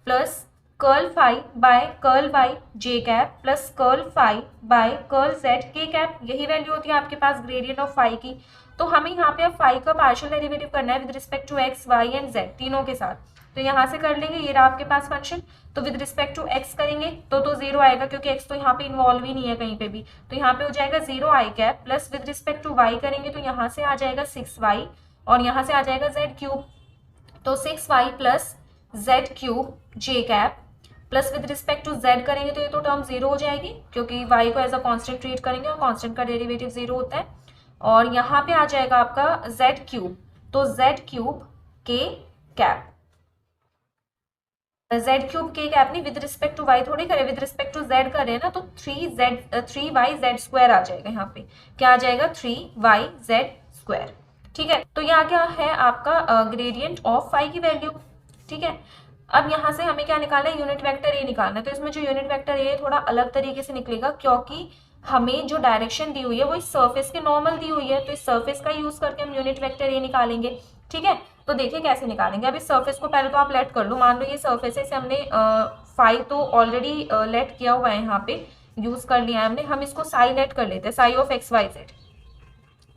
plus curl phi by curl y j cap plus curl phi by curl z k cap. यही वैल्यू होती है आपके पास ग्रेडियंट ऑफ फाई की। तो हमें यहाँ पे अब फाई का पार्शियल डेरिवेटिव करना है with respect to x y and z तीनों के साथ। तो यहाँ से कर लेंगे, ये रहा आपके पास फंक्शन। तो विद रिस्पेक्ट टू एक्स करेंगे तो जीरो आएगा क्योंकि एक्स तो यहाँ पे इन्वॉल्व ही नहीं है कहीं पे भी, तो यहाँ पे हो जाएगा 0 i cap plus with respect to y करेंगे तो यहाँ से आ जाएगा 6y और यहाँ से आ जाएगा जेड क्यूब, तो 6y plus z cube j cap plus with respect to z करेंगे तो ये तो टर्म जीरो हो जाएगी क्योंकि y को एज अ कांस्टेंट ट्रीट करेंगे और कांस्टेंट का डेरिवेटिव जीरो होता है। और यहाँ पे आ जाएगा आपका जेड क्यूब, तो जेड क्यूब के कैप, जेड क्यूब के कैप नहीं, विद रिस्पेक्ट टू वाई थोड़ी करे, विद रिस्पेक्ट टू जेड करे ना, तो 3y जेड स्क्वायर आ जाएगा। यहाँ पे क्या आ जाएगा, 3y जेड स्क्वायर। ठीक है, तो यहाँ क्या है आपका ग्रेडियंट ऑफ फाई की वैल्यू। ठीक है, अब यहाँ से हमें क्या निकालना है, यूनिट वेक्टर ए निकालना है। तो इसमें जो यूनिट वेक्टर ए थोड़ा अलग तरीके से निकलेगा क्योंकि हमें जो डायरेक्शन दी हुई है वो इस सरफेस के नॉर्मल दी हुई है, तो इस सरफेस का यूज करके हम यूनिट वेक्टर ए निकालेंगे। ठीक है, तो देखिए कैसे निकालेंगे। अब इस सरफेस को पहले तो आप लेट कर लो, मान लो ये सरफेस है, इसे हमने फाई तो ऑलरेडी लेट किया हुआ है, यहाँ पे यूज कर लिया है हमने, हम इसको साई लेट कर लेते हैं, psi of x y z.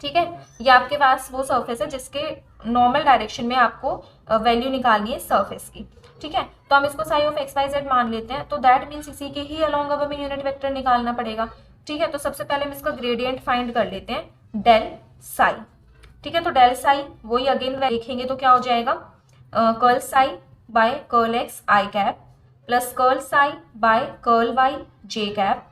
ठीक है, ये आपके पास वो सरफेस है जिसके नॉर्मल डायरेक्शन में आपको वैल्यू निकालनी है सरफेस की। ठीक है, तो हम इसको psi of x y z मान लेते हैं, तो दैट मीन्स इसी के ही अलोंग अब हमें यूनिट वेक्टर निकालना पड़ेगा। ठीक है, तो सबसे पहले हम इसका ग्रेडियंट फाइंड कर लेते हैं, डेल साई। ठीक है, तो डेल साई वही अगेन देखेंगे तो क्या हो जाएगा, curl psi by curl x i cap plus curl psi by curl y j cap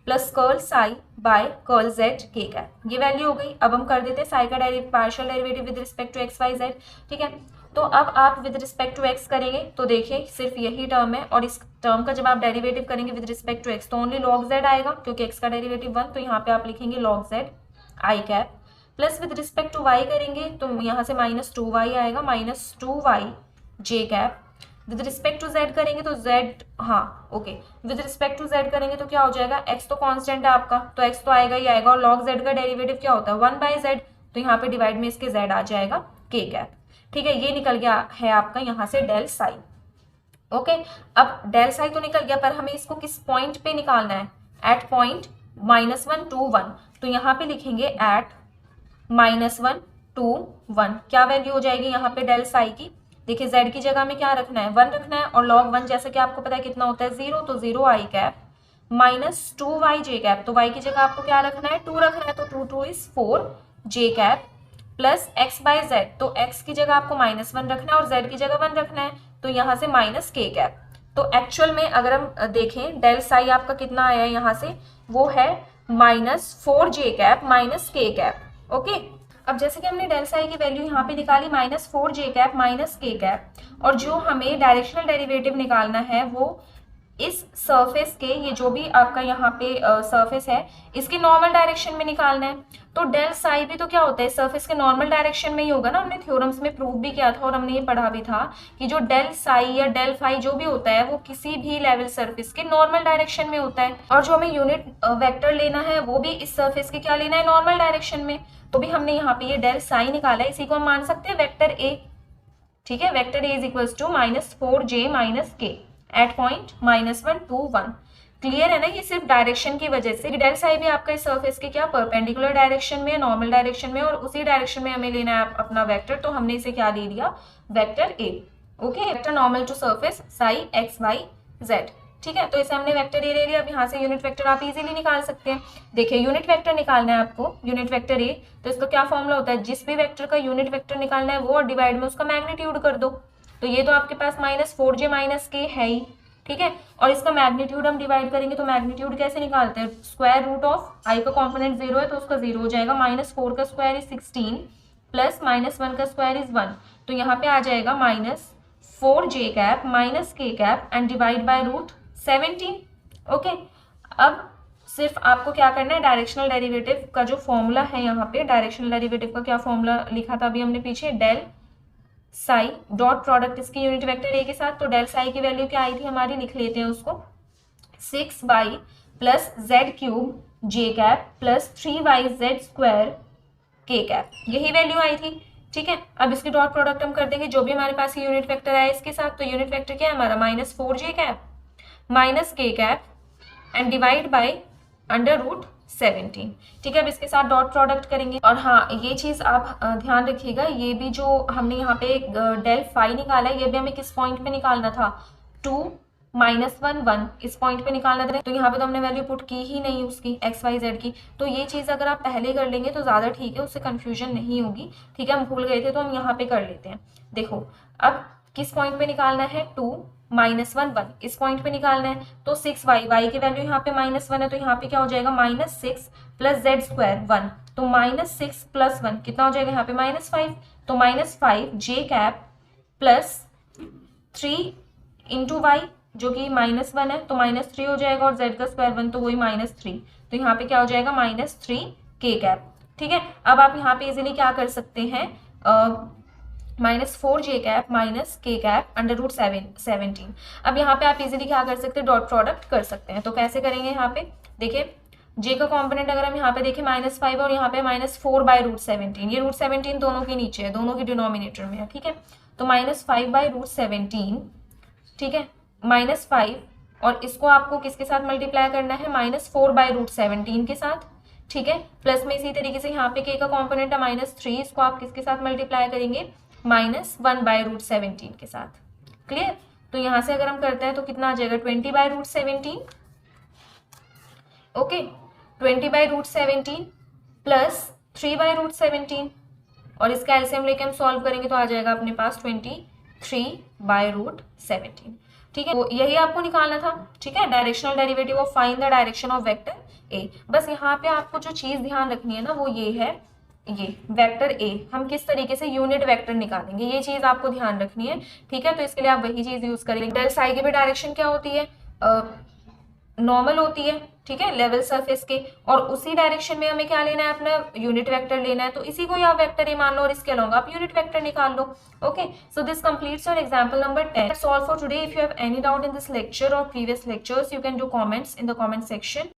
plus curl psi by curl z k cap. ये वैल्यू हो गई। अब हम कर देते हैं साई का partial derivative with respect to x y z. ठीक है, तो अब आप विद रिस्पेक्ट टू एक्स करेंगे तो देखिए सिर्फ यही टर्म है और इस टर्म का जब आप डेरिवेटिव करेंगे विद रिस्पेक्ट टू एक्स तो ओनली लॉग जेड आएगा क्योंकि एक्स का डेरिवेटिव 1, तो यहाँ पे आप लिखेंगे log z i cap plus with respect to y करेंगे तो यहाँ से -2y आएगा, -2y j cap. With respect to z करेंगे तो जेड, हाँ okay, with respect to z करेंगे तो क्या हो जाएगा, एक्स तो कांस्टेंट है आपका तो एक्स तो आएगा ही आएगा, और लॉग जेड का डेरिवेटिव क्या होता है 1/z, तो यहाँ पे डिवाइड में इसके जेड आ जाएगा के कैप। ठीक है, ये निकल गया है आपका यहाँ से डेल साई। ओके, अब डेल साई तो निकल गया पर हमें इसको किस पॉइंट पे निकालना है, एट पॉइंट -1 to 1, तो यहाँ पे लिखेंगे एट -1 to 1। क्या वैल्यू हो जाएगी यहाँ पे डेल साई की, देखिए z की जगह में क्या रखना है, 1 रखना है, और log 1 जैसे कि आपको पता है कितना होता है 0, तो 0 i cap -2y j cap, तो y की जगह आपको क्या रखना है 2 रखना है, तो 2 2 is 4 j cap plus x by z, तो x की जगह आपको -1 रखना है और z की जगह 1 रखना है, तो यहाँ से माइनस के कैप। तो एक्चुअल में अगर हम देखें डेल साई आपका कितना आया है यहाँ से, वो है -4 j cap minus k cap. Okay, अब जैसे कि हमने डेल साई की वैल्यू यहाँ पे निकाली -4 j cap minus k cap, और जो हमें डायरेक्शनल डेरिवेटिव निकालना है वो इस सरफेस के, ये जो भी आपका यहाँ पे सरफेस है इसके नॉर्मल डायरेक्शन में निकालना है। तो डेल साई भी तो क्या होता है सरफेस के नॉर्मल डायरेक्शन में ही होगा ना, हमने थ्योरम्स में प्रूव भी किया था और हमने ये पढ़ा भी था कि जो डेल साई या डेल फाई जो भी होता है वो किसी भी लेवल सरफेस के नॉर्मल डायरेक्शन में होता है, और जो हमें यूनिट वेक्टर लेना है वो भी इस सरफेस के क्या लेना है, नॉर्मल डायरेक्शन में। तो भी हमने यहाँ पे ये डेल साई निकाला है, इसी को हम मान सकते हैं वेक्टर ए। ठीक है, vector A is equals to -4j minus k at point -1 to 1। Clear है ना, ये सिर्फ डायरेक्शन की वजह से। डेल साई भी आपका इस सरफेस के क्या परपेंडिकुलर डायरेक्शन में, नॉर्मल डायरेक्शन में, और उसी डायरेक्शन में हमें लेना है अपना वेक्टर, तो हमने इसे क्या ले लिया, vector A. Okay, vector normal to surface psi x y z. ठीक है, तो इसे हमने वेक्टर ए ले लिया। अब यहाँ से यूनिट वेक्टर आप इजीली निकाल सकते हैं। देखिए यूनिट वेक्टर निकालना है आपको, यूनिट वेक्टर ए, तो इसका क्या फॉर्मूला होता है, जिस भी वेक्टर का यूनिट वेक्टर निकालना है वो और डिवाइड में उसका मैग्नीट्यूड कर दो। तो ये तो आपके पास -4j माइनस के है ही, ठीक है। और इसका मैग्नीट्यूड हम डिवाइड करेंगे तो मैग्नीट्यूड कैसे निकालते हैं, स्क्वायर रूट ऑफ आई का कॉम्पोनेंट 0 है तो उसका 0 हो जाएगा, -4 का स्क्वायर इज 16 प्लस -1 का स्क्वायर इज 1, तो यहाँ पे आ जाएगा -4j cap minus k cap and divide by root 17। Okay, अब सिर्फ आपको क्या करना है, डायरेक्शनल डेरिवेटिव का जो फॉर्मूला है, यहाँ पे डायरेक्शनल डेरिवेटिव का क्या फॉर्मूला लिखा था अभी हमने पीछे, डेल साई डॉट प्रोडक्ट इसकी यूनिट वेक्टर ए के साथ, तो डेल साई की वैल्यू क्या आई थी हमारी, लिख लेते हैं उसको, 6y plus z cube j cap plus 3yz square के कैप, यही वैल्यू आई थी। ठीक है, अब इसकी डॉट प्रोडक्ट हम कर देंगे, जो भी हमारे पास यूनिट वेक्टर आया इसके साथ, तो यूनिट वेक्टर क्या है हमारा, -4j cap minus k cap and divide by under root 17। ठीक है, अब इसके साथ डॉट प्रोडक्ट करेंगे। और हाँ, ये चीज़ आप ध्यान रखिएगा, ये भी जो हमने यहाँ पे डेल फाई निकाला है, ये भी हमें किस पॉइंट पे निकालना था, 2 -1 1 इस पॉइंट पे निकालना था, तो यहाँ पे तो हमने वैल्यू पुट की ही नहीं उसकी एक्स वाई जेड की, तो ये चीज़ अगर आप पहले कर लेंगे तो ज़्यादा ठीक है, उससे कन्फ्यूजन नहीं होगी। ठीक है, हम भूल गए थे तो हम यहाँ पे कर लेते हैं। देखो, अब किस पॉइंट पे निकालना है, 2 -1 1 इस पॉइंट पे निकालना है, तो 6y, y की वैल्यू यहाँ पे -1 है, तो यहाँ पे क्या हो जाएगा, -6 प्लस जेड स्क्वायर 1, तो -6 प्लस 1 कितना हो जाएगा यहाँ पे, -5, तो -5 जे कैप प्लस 3 इंटू वाई जो कि -1 है, तो -3 हो जाएगा, और z का स्क्वायर 1 तो वही -3, तो यहाँ पे क्या हो जाएगा, -3 k कैप। ठीक है, अब आप यहाँ पे इजीली क्या कर सकते हैं, -4j cap minus k cap under root 17। अब यहाँ पे आप इजीली क्या कर सकते हैं, डॉट प्रोडक्ट कर सकते हैं, तो कैसे करेंगे, यहाँ पे देखिए j का कंपोनेंट अगर हम यहाँ पे देखें -5 और यहाँ पे -4 बाय रूट 17, ये रूट 17 दोनों के नीचे है, दोनों के डिनोमिनेटर में है। ठीक है, तो -5 बाय रूट 17, ठीक है, -5, और इसको आपको किसके साथ मल्टीप्लाई करना है, -4 बाय रूट 17 के साथ। ठीक है, प्लस में इसी तरीके से यहाँ पे k का कंपोनेंट है -3, इसको आप किसके साथ मल्टीप्लाई करेंगे, -1 बाय रूट 17 के साथ। क्लियर, तो यहाँ से अगर हम करते हैं तो कितना आ जाएगा, 20 by root 17। Okay, 20 by root 17 plus 3 by root 17, और इसका एलसीएम लेके हम सॉल्व करेंगे तो आ जाएगा अपने पास 23 बाय रूट 17। ठीक है, तो यही आपको निकालना था। ठीक है, directional derivative of find the direction of vector ए। बस यहाँ पे आपको जो चीज ध्यान रखनी है ना, वो ये है, ये वेक्टर ए हम किस तरीके से यूनिट वेक्टर निकालेंगे, ये चीज आपको ध्यान रखनी है। ठीक है, तो इसके लिए आप वही चीज यूज करेंगे। डेल साई की भी डायरेक्शन क्या होती है, नॉर्मल होती है। ठीक है, लेवल सरफेस के, और उसी डायरेक्शन में हमें क्या लेना है, अपना यूनिट वेक्टर लेना है, तो इसी को ही आप वेक्टर ए मान लो और इसके अलावा आप यूनिट वेक्टर निकाल लो। Okay, so this completes your example number 10। That's all for today. If you have any doubt in this lecture or previous lectures, you can do comments in the comment section.